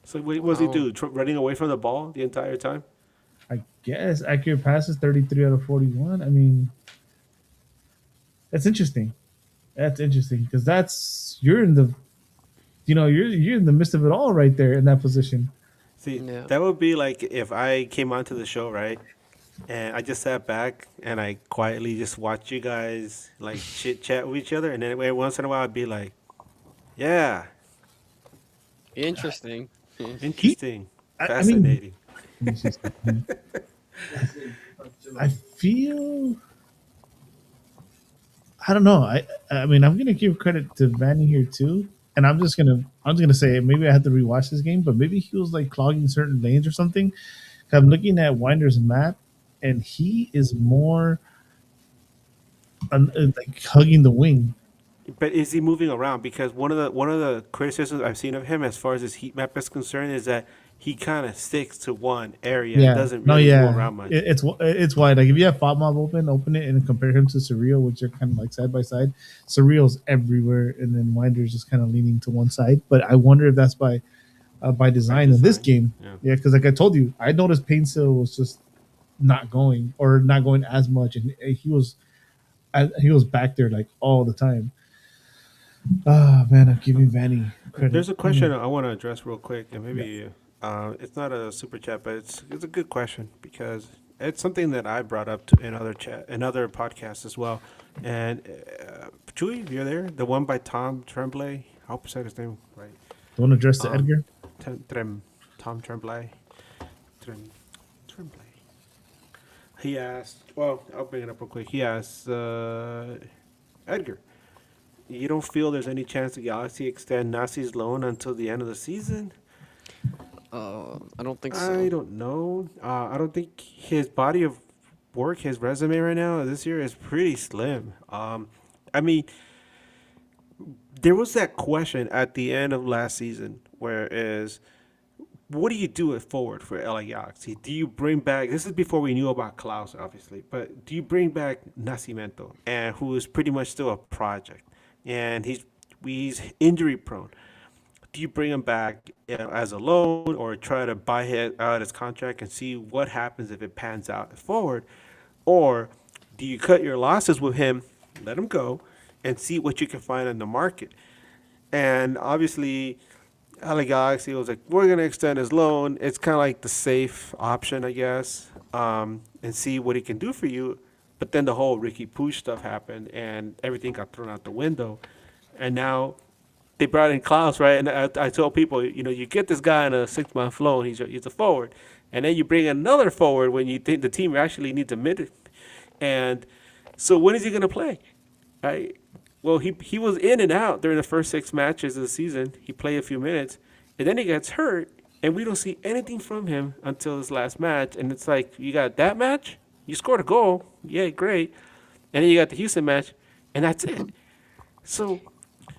so what was he Oh. do? Running away from the ball the entire time? I guess accurate passes 33 out of 41. I mean, that's interesting. That's interesting because you're in the you're in the midst of it all right there in that position. See, Yeah. that would be like if I came onto the show, right? And I just sat back and I quietly just watched you guys like chit chat with each other, and then every once in a while I'd be like, "Yeah, Interesting. He, interesting, I mean, fascinating." let me see something. I feel I don't know. I mean, I'm gonna give credit to Vanney here too. and I'm just gonna say maybe I have to rewatch this game, but maybe he was like clogging certain lanes or something. I'm looking at Winder's map, and he is more like hugging the wing. But is he moving around? Because one of the criticisms I've seen of him, as far as his heat map is concerned, is that he kind of sticks to one area and Yeah, doesn't no, really move yeah, around much. it's wide. Like if you have FODMAP open it and compare him to Surreal, which are kind of like side by side. Surreal's everywhere, and then Winder's just kind of leaning to one side. But I wonder if that's by By design in this design, game. yeah. Yeah, because like I told you, I noticed Painsil was just not going as much, and he was back there like all the time. Ah, man, I'm giving Vanney credit. There's a question I want to address real quick, and maybe it's not a super chat, but it's a good question because it's something that I brought up in other podcasts as well. And Chewy, if you're there, the one by Tom Tremblay, I hope I said his name right. Don't address to Um, Edgar. Tom Tremblay, Tremblay. He asked. Well, I'll bring it up real quick. He asked Edgar, you don't feel there's any chance the Galaxy extend Nasi's loan until the end of the season? I don't think so. I don't know. I don't think his body of work, his resume right now this year is pretty slim. I mean, there was that question at the end of last season where is what do you do at forward for LA Galaxy? Do you bring back? This is before we knew about Klaus, obviously, but do you bring back Nascimento, and who is pretty much still a project, and he's injury prone? Do you bring him back as a loan or try to buy out his contract and see what happens if it pans out forward? Or do you cut your losses with him, let him go, and see what you can find in the market? And obviously, LA Galaxy was like, we're going to extend his loan. It's kind of like the safe option, I guess, and see what he can do for you. But then the whole Ricky Pooch stuff happened, and everything got thrown out the window. And now they brought in Klaus, right? And I told people, you get this guy on a 6-month loan. He's a forward, and then you bring another forward when you think the team actually needs a mid. And so when is he going to play? Right? Well, he was in and out during the first 6 matches of the season. He played a few minutes, and then he gets hurt, and we don't see anything from him until his last match. And it's like, you got that match, you scored a goal, yeah, great, and then you got the Houston match, and that's it. So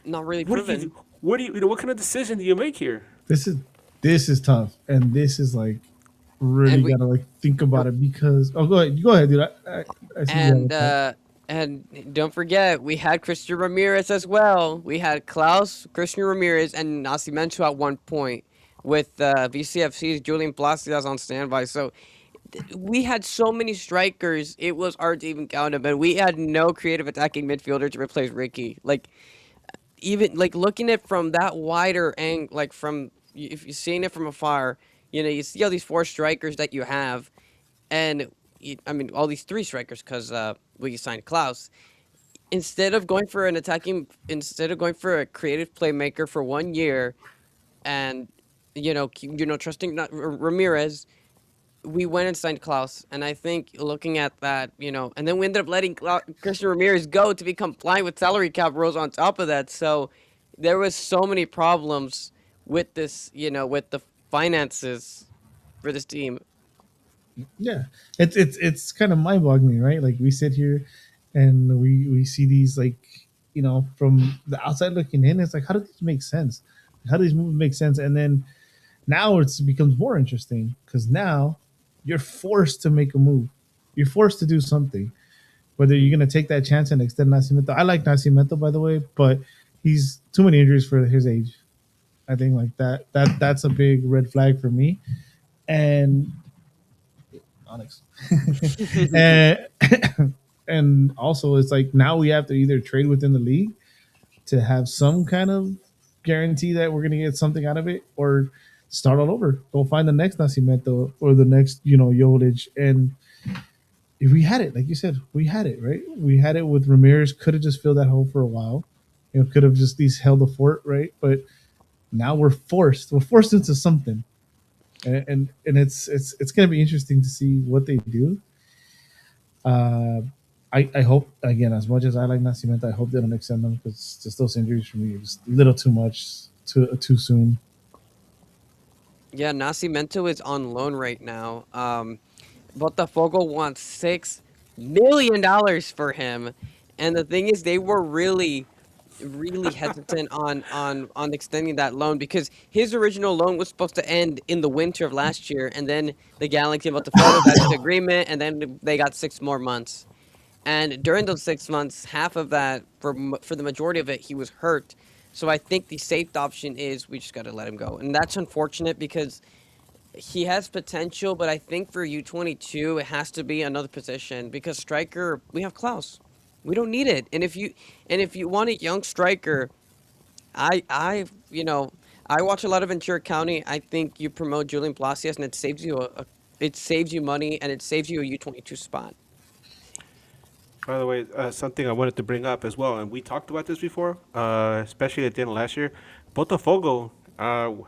Not really what do you proven. do? What kind of decision do you make here? This is tough, and this is like really And we gotta like think about it because go ahead, dude. I see you have a and point. and don't forget we had Christian Ramirez as well. We had Klaus, Christian Ramirez, and Nascimento at one point with VCFC's Julian Palacios on standby. So we had so many strikers, it was hard to even count them, and we had no creative attacking midfielder to replace Ricky. Like even like looking at from that wider angle, like from if you're seeing it from afar, you see all these four strikers that you have, and I mean all these three strikers because we signed Klaus. Instead of going for a creative playmaker for 1 year, and trusting Ramirez, we went and signed Klaus, and I think looking at that, and then we ended up letting Christian Ramirez go to be compliant with salary cap rules on top of that. So there was so many problems with this, with the finances for this team. Yeah, it's kind of mind-boggling, right? Like we sit here and we see these like from the outside looking in, it's like how does this make sense? How do these moves make sense? And then now it becomes more interesting because now you're forced to make a move. You're forced to do something. Whether you're gonna take that chance and extend Nascimento. I like Nascimento, by the way, but he's too many injuries for his age. I think like that's a big red flag for me. And Onyx. and and also it's like now we have to either trade within the league to have some kind of guarantee that we're gonna get something out of it, or start all over. Go find the next Nascimento or the next, Jolich. And if we had it, like you said, we had it, right? We had it with Ramirez, could have just filled that hole for a while. Could have just at least held the fort, right? But now we're forced. We're forced into something. And it's gonna be interesting to see what they do. I hope again, as much as I like Nascimento, I hope they don't extend them because just those injuries for me are just a little too much, too soon. Yeah, Nascimento is on loan right now. Botafogo wants $6 million for him, and the thing is, they were really hesitant on extending that loan because his original loan was supposed to end in the winter of last year, and then the Galaxy and Botafogo got into agreement, and then they got 6 more months. And during those 6 months, half of that, for the majority of it, he was hurt. So I think the safe option is we just got to let him go, and that's unfortunate because he has potential, but I think for U22 it has to be another position because striker we have Klaus. We don't need it. And if you want a young striker, I watch a lot of Ventura County. I think you promote Julian Palacios and it saves you money and it saves you a U22 spot. By the way, something I wanted to bring up as well, and we talked about this before, especially at the end of last year. Botafogo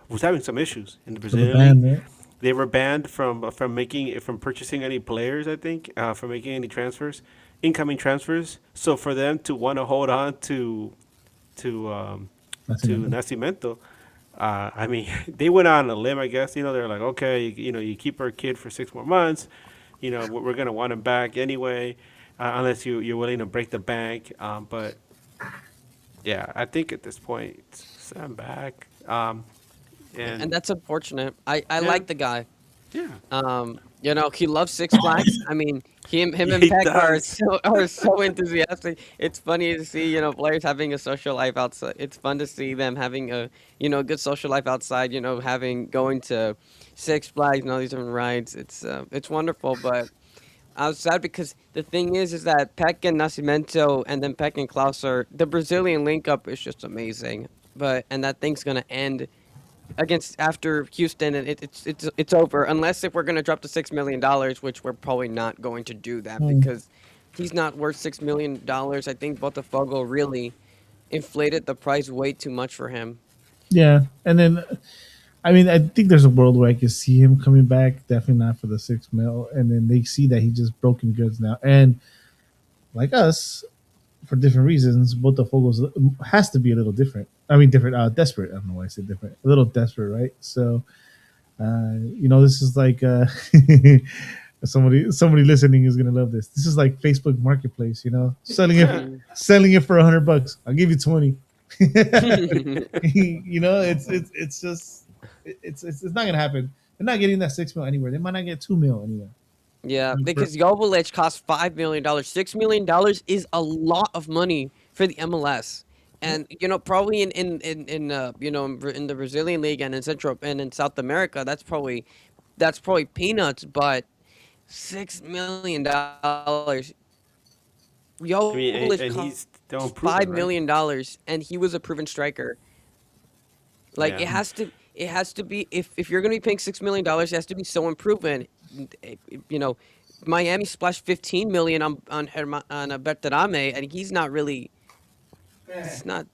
was having some issues in the For the Brazilian league. band, right? They were banned from purchasing any players. I think from making any transfers, incoming transfers. So for them to want to hold on to Nascimento. Nascimento, I mean, they went on a limb. I guess they're like, okay, you keep our kid for 6 more months. We're gonna want him back anyway, unless you're willing to break the bank. But yeah, I think at this point, send him back. And And that's unfortunate. I yeah, like the guy. yeah, He loves Six Flags. I mean, him and he Peck are does. so enthusiastic. It's funny to see, players having a social life outside. It's fun to see them having a good social life outside. Having going to Six Flags and all these different rides. It's wonderful. But I was sad because the thing is that Peck and Nascimento and then Peck and Klaus are the Brazilian link up is just amazing. And that thing's gonna end against after Houston, and it's over unless if we're going to drop to $6 million, which we're probably not going to do that Hmm. because he's not worth $6 million. I think Botafogo really inflated the price way too much for him. Yeah, and then I mean, I think there's a world where I could see him coming back. Definitely not for the 6 mil, and then they see that he just broken goods now, and like us, for different reasons, Botafogo's has to be a little different. I mean, different, desperate. I don't know why I said different. A little desperate, right? So, this is like somebody listening is gonna love this. This is like Facebook Marketplace, Mhm. selling it for $100. I'll give you 20. It's just it's not gonna happen. They're not getting that 6 mil anywhere. They might not get 2 mil anywhere. Yeah, For- because Joveljic costs $5 million. $6 million is a lot of money for the MLS. And probably in the Brazilian league and in Central and in South America, that's probably peanuts. But $6 million, I mean, Joveljic and costs he's still five improving, right? million dollars, and he was a proven striker. Like Yeah. it has to be if you're gonna be paying $6 million, it has to be so improving. Eh, You know, Miami splashed 15 million on a Berterame, and he's not really.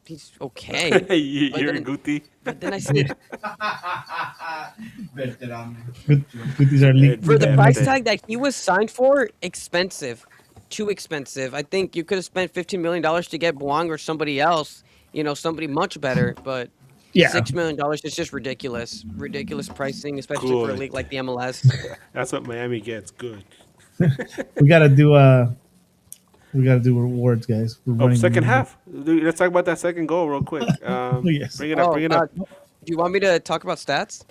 He's okay. But You're then Guti. but then I yeah, see Veterano. but these are for the league price Vente. tag that he was signed for, expensive, too expensive. I think you could have spent $15 million to get Buang or somebody else. Somebody much better, but. Yeah, $6 million is just ridiculous pricing, especially for a Good. league like the MLS. That's what Miami gets. Good. we gotta do uh we gotta do rewards, guys. We're Oh, running a second little bit. half. Dude, let's talk about that second goal real quick. Yes, Bring it up. Oh, Bring it up. do you want me to talk about stats?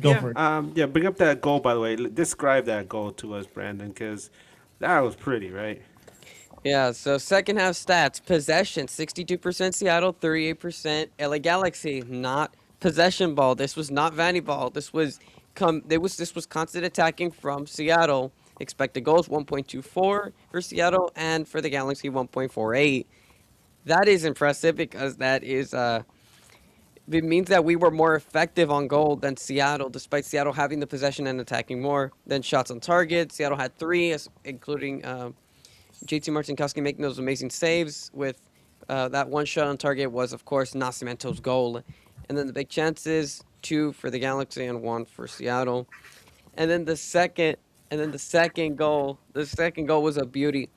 go Yeah. for it. Yeah. Bring up that goal. By the way, describe that goal to us, Brandon, because that was pretty, right? Yeah, so second half stats. Possession, 62% Seattle, 38% LA Galaxy. Not possession ball. This was not Vanney ball. This was constant attacking from Seattle. Expected goals 1.24 for Seattle and for the Galaxy 1.48. That is impressive because it means that we were more effective on goal than Seattle, despite Seattle having the possession and attacking more. Then shots on target. Seattle had three, including JT Martinkowski making those amazing saves. With that one shot on target was, of course, Nascimento's goal. And then the big chances, two for the Galaxy and one for Seattle. And then the second goal was a beauty.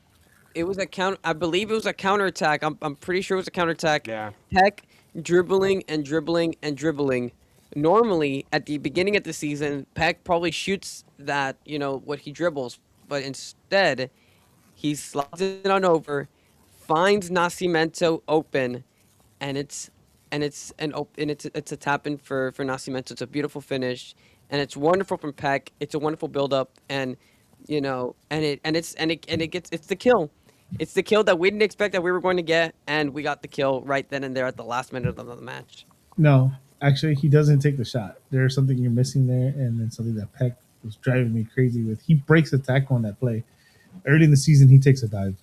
It was a count. I believe it was a counterattack. I'm pretty sure it was a counterattack. Yeah. Peck dribbling and dribbling and dribbling. Normally, at the beginning of the season, Peck probably shoots that, what he dribbles, but instead, he slides it on over, finds Nascimento open, and it's a tap in for Nascimento. It's a beautiful finish, and it's wonderful from Peck. It's a wonderful build up, and it's the kill. It's the kill that we didn't expect that we were going to get, and we got the kill right then and there at the last minute of the match. No, actually, he doesn't take the shot. There's something you're missing there, and then something that Peck was driving me crazy with. He breaks the tackle on that play. Early in the season, he takes a dive.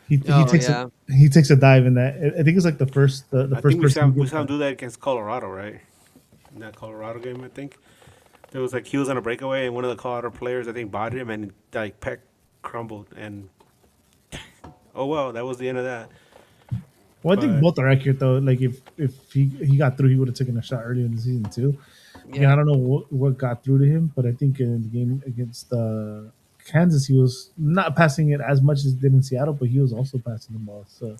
He Oh takes yeah. he takes a dive in that. I think it's like the I first think person. we saw him do that against Colorado, right? In that Colorado game, I think. It was like he was on a breakaway, and one of the Colorado players, I think, bodied him, and like Peck crumbled, and oh well, that was the end of that. Well, I think But both are accurate though. Like if he got through, he would have taken a shot earlier in the season too. Yeah, I don't know what got through to him, but I think in the game against Kansas, he was not passing it as much as he did in Seattle, but he was also passing the ball. So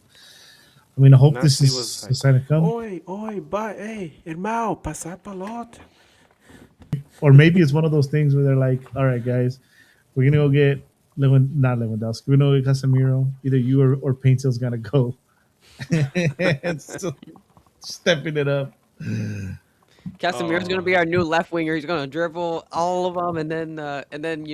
I mean, I hope this Nasti was is a like, sign to come, oi, but hey, hermano, pasa pelot. or maybe it's one of those things where they're like, "All right, guys, we're gonna go get not Lewandowski. We're gonna go get Casemiro. Either you or Paintill's gonna go." And so stepping it up. Casemiro's gonna be our new left winger. He's gonna dribble all of them, and then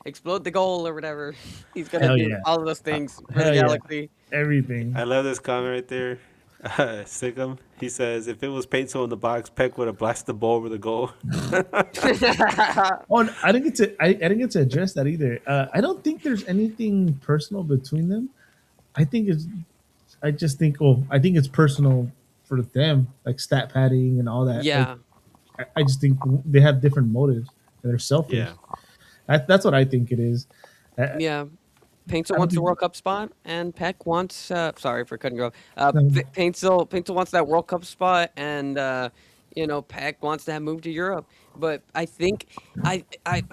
explode the goal or whatever. He's gonna Hell do yeah. all of those things for the Hell yeah. Galaxy. Everything. I love this comment right there. Sikkim. He says, if it was Paintsel in the box, Peck would have blasted the ball over the goal. Oh, and I didn't get to address that either. I don't think there's anything personal between them. I think it's I just think I think it's personal for them, like stat padding and all that. Like Yeah, I just think they have different motives and they're selfish. Yeah. That's what I think it is. I, yeah. Paintsel I don't wants the think World Cup spot, and Peck wants. Sorry for cutting you off. no, Paintsel wants that World Cup spot, and Peck wants to have moved to Europe. But I think I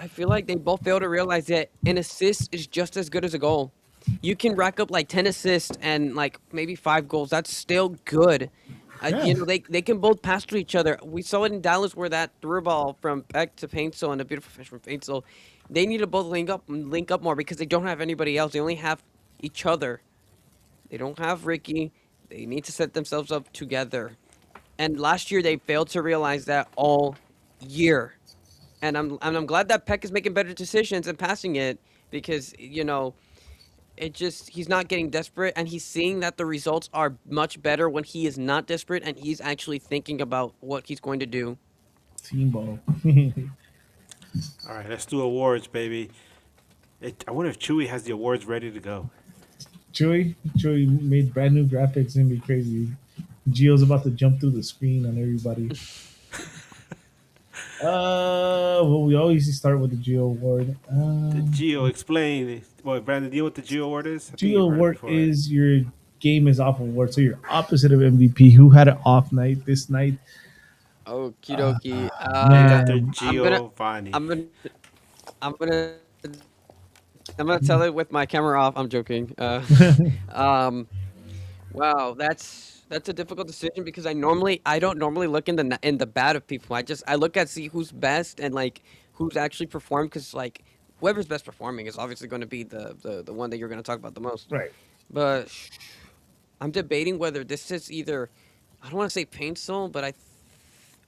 feel like they both fail to realize that an assist is just as good as a goal. You can rack up like 10 assists and like maybe 5 goals. That's still good. yeah, They can both pass to each other. We saw it in Dallas where that through ball from Peck to Paintsel and a beautiful finish from Paintsel. They need to both link up more because they don't have anybody else. They only have each other. They don't have Ricky. They need to set themselves up together. And last year they failed to realize that all year. And I'm glad that Peck is making better decisions and passing it because he's not getting desperate and he's seeing that the results are much better when he is not desperate and he's actually thinking about what he's going to do. team ball. All right, let's do awards, baby. I wonder if Chewy has the awards ready to go. Joey made brand new graphics. It's gonna be crazy. Gio's about to jump through the screen on everybody. Well, we always start with the Geo Award. The Geo, explain. What, Brandon, do you know what the Geo award is? I think Geo you've heard it Award before, right? is your game is off award. So you're opposite of MVP. Who had an off night this night? Okie dokie. Man, Dr. I'm gonna, Giovanni. I'm gonna, I'm gonna, I'm gonna tell it with my camera off. I'm joking. Um, wow, that's a difficult decision because I don't normally look in the bad of people. I look at see who's best and like who's actually performed because like whoever's best performing is obviously going to be the one that you're going to talk about the most. right. But I'm debating whether this is either I don't want to say Paintsel, but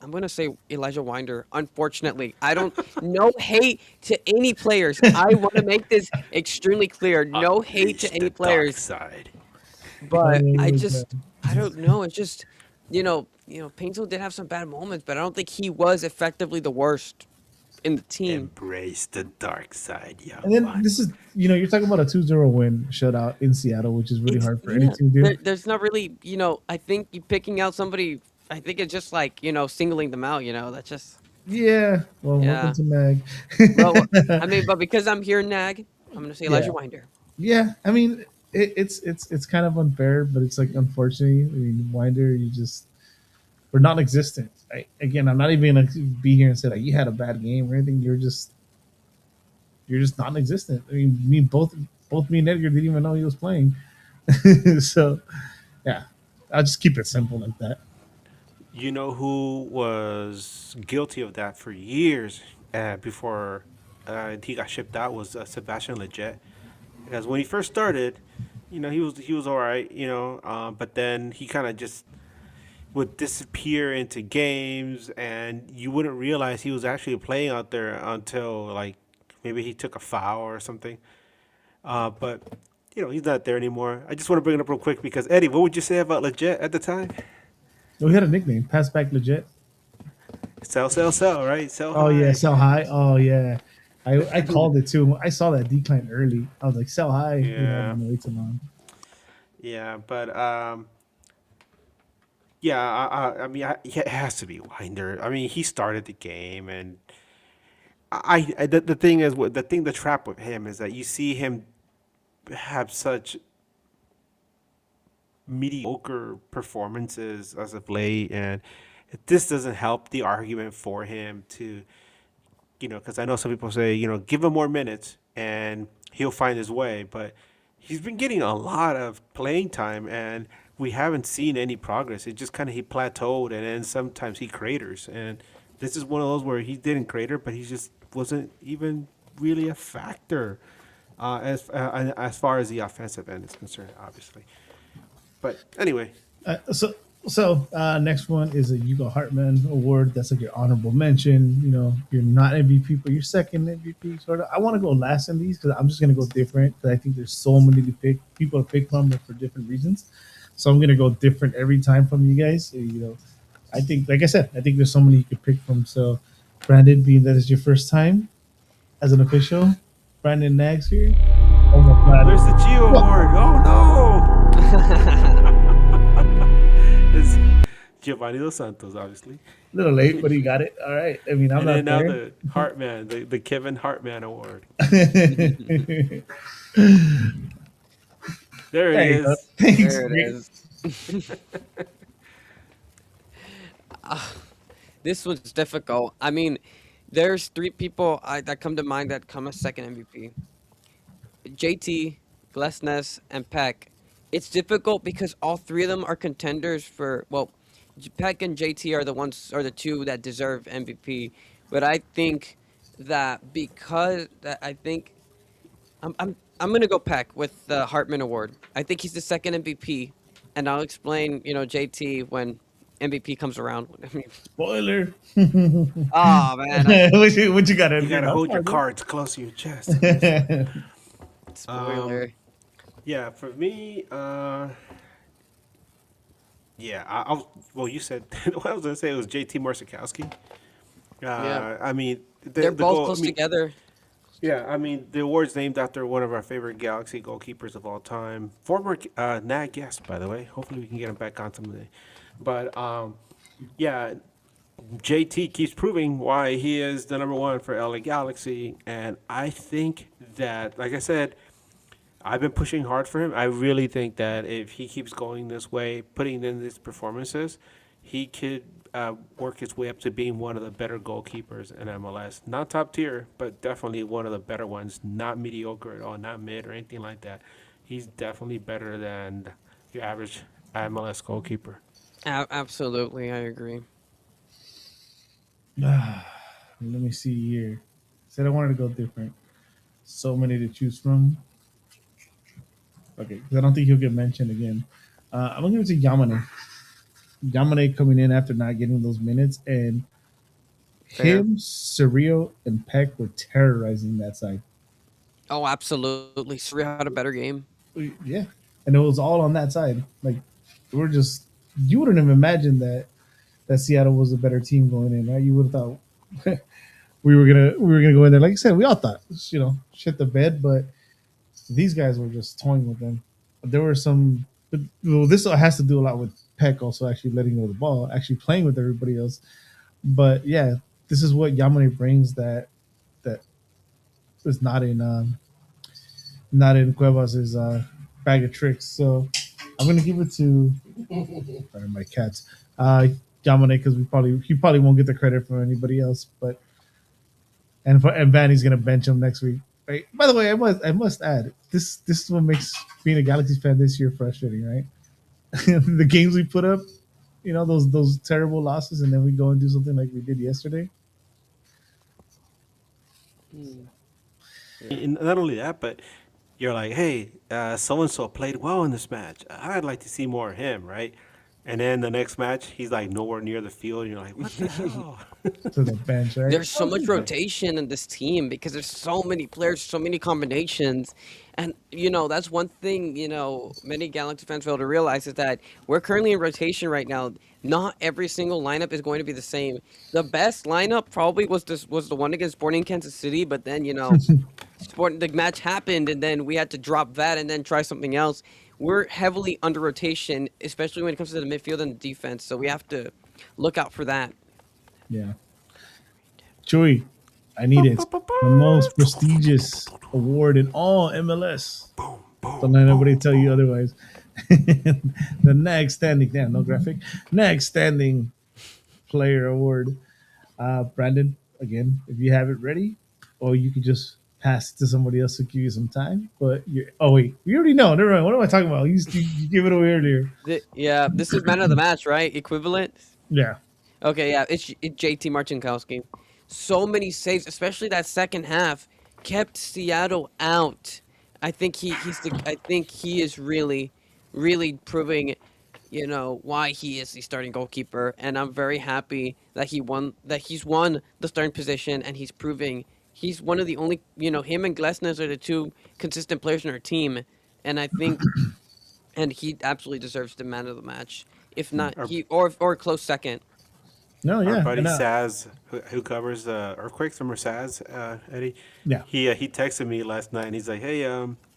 I'm gonna say Elijah Winder. Unfortunately, I don't. No hate to any players. I want to make this extremely clear. No hate to Unleash any the dark players, side. but I Oh, just I don't know. It's just Paintsel did have some bad moments, but I don't think he was effectively the worst in the team. Embrace the dark side, young And then one. this is, you're talking about a 2-0 win shutout in Seattle, which is really It's hard for any yeah. team to do. There's not really I think you picking out somebody. I think it's just like singling them out. That's just Yeah. Well, Yeah. welcome to Mag. well. I mean, but because I'm here, Nag, I'm gonna say Elijah Yeah. Winder. Yeah. I mean, it's kind of unfair, but it's like unfortunately, I mean, Winder, we're non-existent. Again, I'm not even gonna be here and say like you had a bad game or anything. You're just non-existent. I mean, both both me and Edgar didn't even know he was playing. So yeah, I'll just keep it simple like that. You know who was guilty of that for years before he got shipped out was Sebastian Leggett. Because when he first started, he was all right, but then he kind of just would disappear into games, and you wouldn't realize he was actually playing out there until like maybe he took a foul or something. But he's not there anymore. I just want to bring it up real quick because Eddie, what would you say about Leggett at the time? We had a nickname, pass back legit. Sell, sell, sell, right? Sell Oh yeah, high. sell high. Oh yeah, I called it too. I saw that decline early. I was like, sell high. Yeah, I'm gonna wait too long. yeah, but yeah, I mean, yeah, it has to be Winder. I mean, he started the game, and the thing is, the trap with him is that you see him have such mediocre performances as of late, and this doesn't help the argument for him to, because I know some people say, give him more minutes and he'll find his way, but he's been getting a lot of playing time, and we haven't seen any progress. It just kind of he plateaued, and then sometimes he craters, and this is one of those where he didn't crater, but he just wasn't even really a factor as far as the offensive end is concerned, obviously. But anyway, Next one is a Hugo Hartman award. That's like your honorable mention. You're not MVP, but you're second MVP. Sort of. I want to go last in these because I'm just gonna go different because I think there's so many to pick people to pick from for different reasons. So I'm gonna go different every time from you guys. I think, like I said, I think there's so many you could pick from. So, Brandon, being that it's your first time as an official, Brandon Nags here. Oh my God! there's the Geo Award. Oh no! It's Giovanni Dos Santos, obviously. A little late, but he got it. All right. I mean, I'm And not then now there. the Hartman, the Kevin Hartman Award. There it There you go. is. Thanks. There it is. This was difficult. I mean, there's three people that come to mind that come as second MVP. JT, Glesnes, and Peck. It's difficult because all three of them are contenders for, well, Peck and JT are the two that deserve MVP. But I think that because that I think I'm gonna go Peck with the Hartman Award. I think he's the second MVP, and I'll explain JT when MVP comes around. I mean, Spoiler. oh man, what you got? You gotta hold your cards close to your chest. spoiler. Yeah, for me, yeah, well, you said what I was gonna say was JT Marsikowski. Yeah. I mean, They're the both goal, close together. Yeah, I mean, the award's named after one of our favorite Galaxy goalkeepers of all time. Former NAG guest, by the way. Hopefully, we can get him back on someday. But yeah, JT keeps proving why he is the number one for LA Galaxy, and I think that, like I said, I've been pushing hard for him. I really think that if he keeps going this way, putting in these performances, he could work his way up to being one of the better goalkeepers in MLS. Not top tier, but definitely one of the better ones. Not mediocre at all, not mid or anything like that. He's definitely better than your average MLS goalkeeper. Absolutely, I agree. Let me see here. Said I wanted to go different. So many to choose from. Okay, because I don't think he'll get mentioned again. I'm gonna give it to Yamane. Yamane coming in after not getting those minutes, and Fair. him, Surreal, and Peck were terrorizing that side. Oh, absolutely. Surya had a better game. Yeah, and it was all on that side. Like we're just, you wouldn't have imagined that Seattle was a better team going in, right? You would have thought we were gonna go in there. Like I said, we all thought, shit the bed, but these guys were just toying with them. There were some, but well, this has to do a lot with Peck also actually letting go of the ball, actually playing with everybody else. But yeah, this is what Yamane brings that is not in Cuevas' bag of tricks. So I'm gonna give it to sorry, my cats. Yamane because he probably won't get the credit from anybody else. But and Vanney's gonna bench him next week. right? By the way, I must add this is what makes being a Galaxy fan this year frustrating, right? The games we put up, those terrible losses, and then we go and do something like we did yesterday. Hmm, yeah. And not only that, but you're like, hey, so and so played well in this match. I'd like to see more of him, right? And then the next match, he's like nowhere near the field, and you're like, what the hell? To the bench, right? There's so much rotation in this team because there's so many players, so many combinations. And, that's one thing, many Galaxy fans fail to realize is that we're currently in rotation right now. Not every single lineup is going to be the same. The best lineup probably was the one against Sporting Kansas City, but then, the match happened and then we had to drop that and then try something else. We're heavily under rotation, especially when it comes to the midfield and the defense. So we have to look out for that. Yeah. Chewy, I need it. The most prestigious award in all MLS. Don't let nobody tell you otherwise. The next standing, damn, no graphic. Next standing player award. Brandon, again, if you have it ready, or you could just pass it to somebody else to give you some time. But oh wait, we already know. Never mind. What am I talking about? You gave it away earlier. Yeah, this is man of the match, right? Equivalent. Yeah. Okay, yeah, it's JT Marcinkowski. So many saves, especially that second half, kept Seattle out. I think he is really, really proving, why he is the starting goalkeeper, and I'm very happy that he's won the starting position, and he's proving he's one of the only, him and Glesnes are the two consistent players in our team, and I think, and he absolutely deserves the man of the match, if not Our, or a close second. No, our yeah. buddy And, Saz, who covers earthquakes, remember Saz, Eddie? yeah. He texted me last night, and he's like, hey,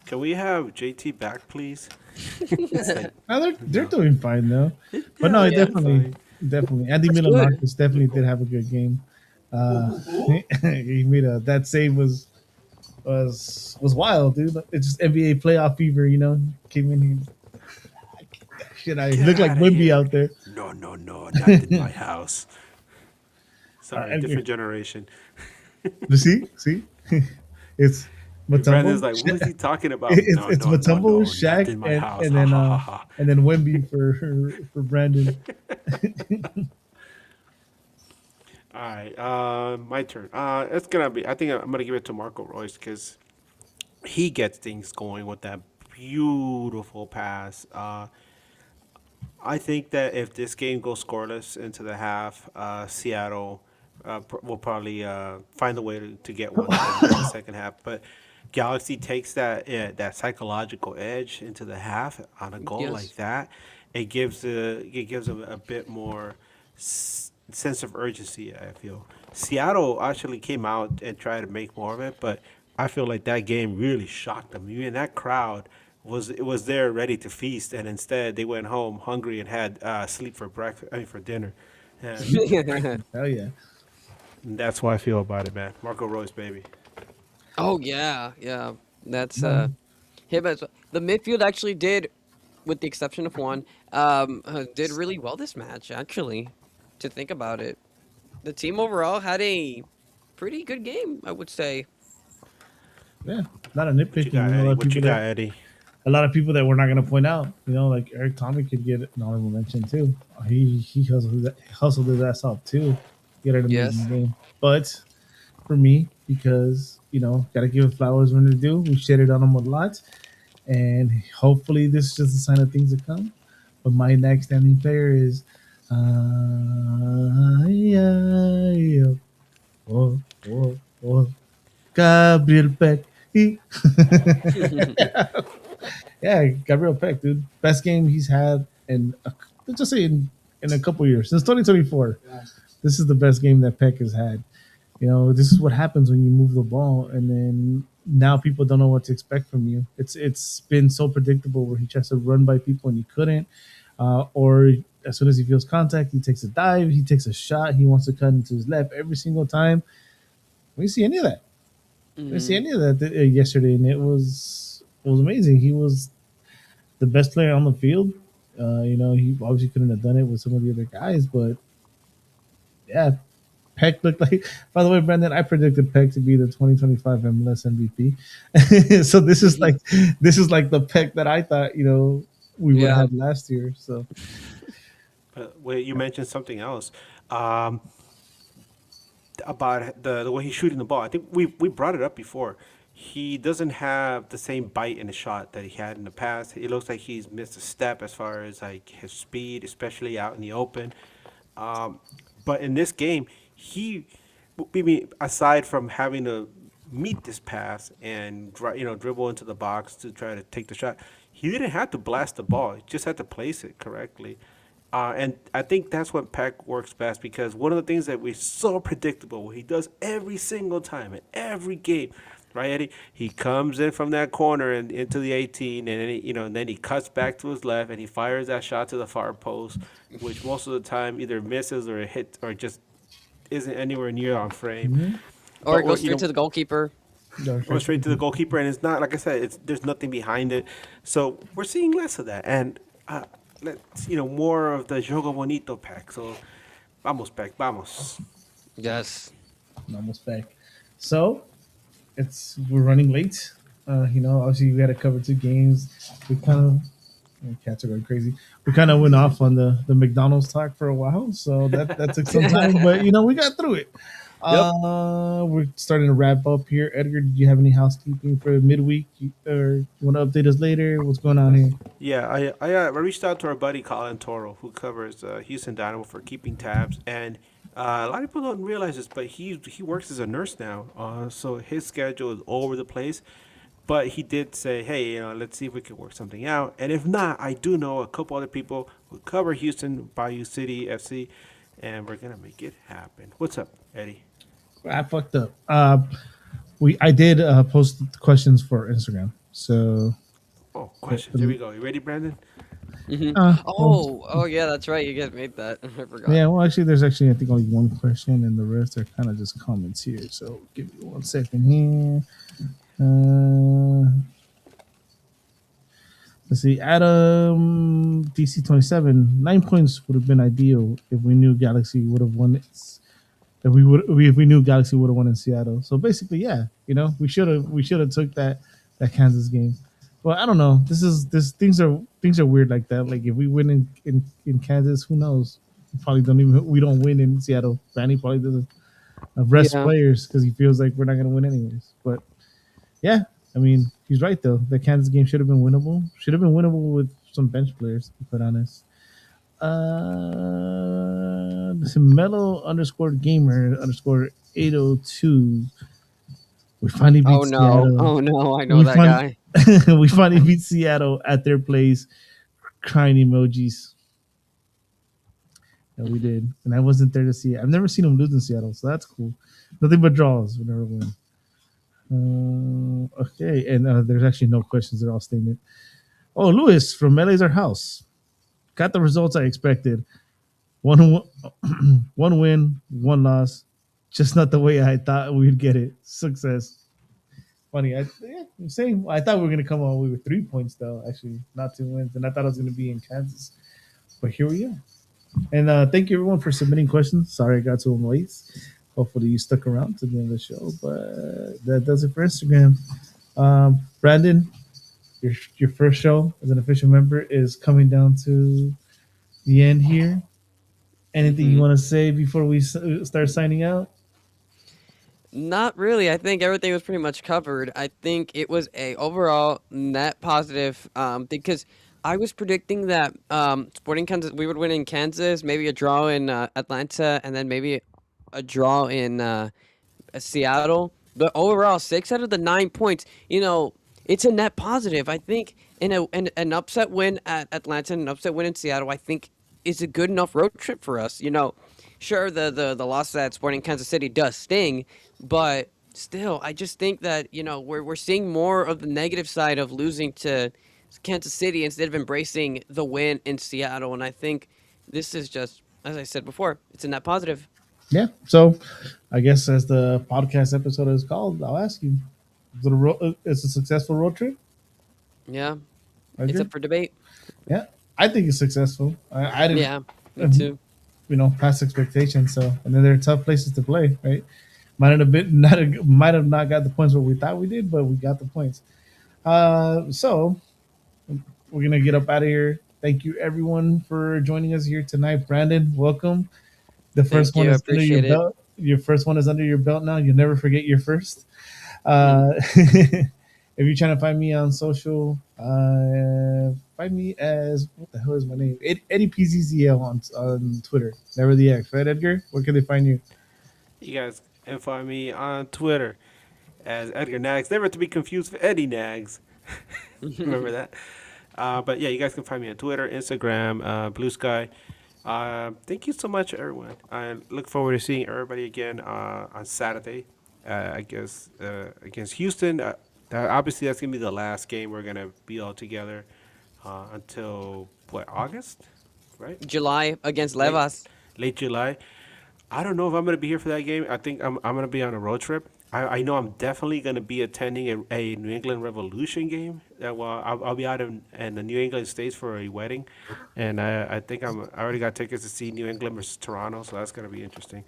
can we have JT back, please? It's like, No, they're no. doing fine though. But no, Yeah, he they're definitely. Andy That's good. Milonakis definitely did have a good game. He made that save was wild, dude. It's just NBA playoff fever, Came in here. Shit, I Get look like outta Wimby here. out there. No, no, no, not in my house. Sorry, And different generation. you see, it's Brandon's Matumbo. like, what is he talking about? No, It's no, no, Matumbo, no, not Shaq, in my house. and Ha then ha ha ha. and then Wemby for Brandon. All right, my turn. It's gonna be. I think I'm gonna give it to Marco Royce because he gets things going with that beautiful pass. I think that if this game goes scoreless into the half, Seattle will probably find a way to get one in the second half. But Galaxy takes that psychological edge into the half on a goal like Yes. that. It gives them a bit more sense of urgency. I feel Seattle actually came out and tried to make more of it, but I feel like that game really shocked them. Even that crowd was there ready to feast, and instead they went home hungry and had sleep for breakfast. I mean for dinner, and Hell yeah. that's why I feel about it, man. Marco Royce, baby. Oh yeah, yeah. That's No. him as the midfield actually did, with the exception of one, did really well this match actually. To think about it, the team overall had a pretty good game, I would say. Yeah. Not a What you nitpicking. got, Eddie? What you got, Eddie? A lot of people that we're not gonna point out. Like Eric Tommy could get an honorable mention too. He hustled his ass off too. Get an amazing Yes. game. But for me, because gotta give it flowers when they're due. We shitted on him a lot, and hopefully this is just a sign of things to come. But my next standing player is yeah, oh, oh, Gabriel Peck. Yeah, Gabriel Peck, dude, best game he's had let's just say in a couple years since 2024. This is the best game that Peck has had. This is what happens when you move the ball, and then now people don't know what to expect from you. It's been so predictable where he tries to run by people and he couldn't, or as soon as he feels contact, he takes a dive, he takes a shot, he wants to cut into his left every single time. We didn't see any of that. We didn't see Hmm. any of that yesterday, and it was amazing. He was the best player on the field. He obviously couldn't have done it with some of the other guys, but yeah, Peck looked like. By the way, Brandon, I predicted Peck to be the 2025 MLS MVP. So this is like the Peck that I thought we would Yeah. have last year. So Wait, you mentioned something else um, about the way he's shooting the ball. I think we brought it up before. He doesn't have the same bite in the shot that he had in the past. It looks like he's missed a step as far as like his speed, especially out in the open. Um, but in this game, I mean, aside from having to meet this pass and dribble into the box to try to take the shot, he didn't have to blast the ball. He just had to place it correctly. And I think that's what Peck works best because one of the things that we're so predictable, what he does every single time in every game, right, Eddie? He comes in from that corner and into the 18, and then and then he cuts back to his left and he fires that shot to the far post, which most of the time either misses or it hits or just isn't anywhere near on frame. Or it goes straight to the goalkeeper. Or straight to the goalkeeper, and it's not like I said. There's nothing behind it, so we're seeing less of that, and let's more of the jogo bonito Pack. So, vamos Pack, vamos. Yes. almost back. So we're running late. Obviously we had to cover 2 games. We kind of cats are going crazy. We kind of went off on the McDonald's talk for a while, so that took some time, but we got through it. Yep. We're starting to wrap up here. Edgar, did you have any housekeeping for midweek, or you want to update us later? What's going on here? Yeah, I reached out to our buddy Colin Toro, who covers Houston Dynamo for keeping tabs, and a lot of people don't realize this, but he works as a nurse now, so his schedule is all over the place. But he did say, hey, let's see if we can work something out. And if not, I do know a couple other people who cover Houston, Bayou City FC, and we're gonna make it happen. What's up, Eddie? I fucked up. I did post the questions for Instagram. So Oh, questions. Here we go. You ready, Brandon? Oh, yeah, that's right. You guys made that. I forgot. yeah. Well, actually, there's I think only one question, and the rest are kind of just comments here. So give me 1 second here. Let's see. Adam DC27. 9 points would have been ideal if we knew Galaxy would have won. If we knew Galaxy would have won in Seattle. So basically, yeah, we should have took that Kansas game. Well, I don't know. Things are weird like that. Like if we win in Kansas, who knows? We don't win in Seattle. Vanney probably doesn't rest Yeah. players because he feels like we're not gonna win anyways. But yeah, I mean he's right though. The Kansas game should have been winnable. Should have been winnable with some bench players, to be quite honest. This is Mellow _ gamer _ 802. We finally beat Oh no. Seattle. Oh no. I know We that fin- guy. we finally beat Seattle at their place. Crying emojis. Yeah, we did, and I wasn't there to see it. I've never seen them lose in Seattle, so that's cool. Nothing but draws. We never win. Okay, and there's actually no questions. They're all statement. Oh, Lewis from LA's Our House. Got the results I expected. One one win, 1 loss. Just not the way I thought we'd get it. Success. Funny. I'm saying I thought we were gonna come away with 3 points though. Actually, not 2 wins, and I thought I was gonna be in Kansas, but here we are. And thank you everyone for submitting questions. Sorry I got to them late. Hopefully you stuck around to the end of the show. But that does it for Instagram. Brandon, your first show as an official member is coming down to the end here. Anything you want to say before we start signing out? Not really. I think everything was pretty much covered. I think it was a overall net positive because I was predicting that Sporting Kansas we would win in Kansas, maybe a draw in Atlanta, and then maybe a draw in Seattle. But overall, 6 out of the 9 points, it's a net positive. I think in an upset win at Atlanta and an upset win in Seattle, I think is a good enough road trip for us. Sure, the loss at Sporting Kansas City does sting, but still, I just think that we're seeing more of the negative side of losing to Kansas City instead of embracing the win in Seattle. And I think this is just, as I said before, it's a net positive. Yeah. So I guess as the podcast episode is called, I'll ask you: is it a successful road trip? Yeah, Edgar? it's up for debate. Yeah, I think it's successful. I didn't. Yeah, me too. past expectations. So, and then they're tough places to play, right? Might have not got the points what we thought we did, but we got the points. So we're gonna get up out of here. Thank you everyone for joining us here tonight. Brandon, welcome. The first Thank one you. I is under your appreciate it. belt. Your first one is under your belt now. You'll never forget your first. If you're trying to find me on social, find me as what the hell is my name? Eddie PZZL on Twitter. Never the X, right, Edgar? Where can they find you? You guys can find me on Twitter as Edgar Nags, never to be confused with Eddie Nags. Remember that? But yeah, you guys can find me on Twitter, Instagram, Blue Sky. Thank you so much, everyone. I look forward to seeing everybody again on Saturday. I guess against Houston. Obviously, that's gonna be the last game we're gonna be all together until what, August, right? July against Late Levas. late July. I don't know if I'm gonna be here for that game. I think I'm gonna be on a road trip. I know I'm definitely gonna be attending a New England Revolution game. Well, I'll be out in the New England States for a wedding, and I think I already got tickets to see New England versus Toronto, so that's gonna be interesting.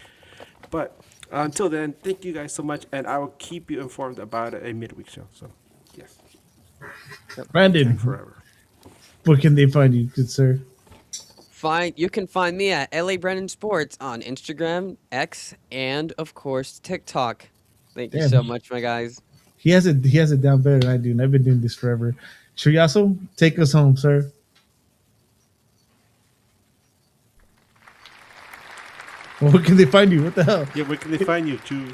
But until then, thank you guys so much, and I will keep you informed about a midweek show. So, yes, Brandon, forever. where can they find you, good sir? You can find me at LA Brandon Sports on Instagram, X, and of course TikTok. Thank you Damn, so much, my guys. he has it down better than I do, and I've been doing this forever. Triaso, take us home, sir. Where can they find you? What the hell? Yeah, where can they find you, Chew?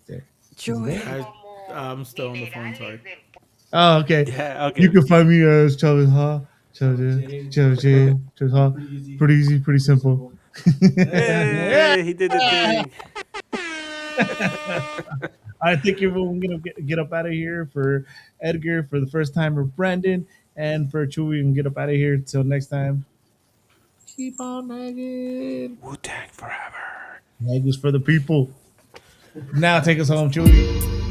There. Joy. I'm still on the phone. Sorry. Oh, okay. Yeah, okay. You can find me as Travis Ha. Travis Ha. Pretty easy, pretty simple. Hey, he did the thing. I think everyone gonna get up out of here for Edgar for the first time, or Brandon, and for Chewy and get up out of here. Till next time. Keep on nagging. Wu Tang forever. Nag is for the people. Now take us home, Chewy.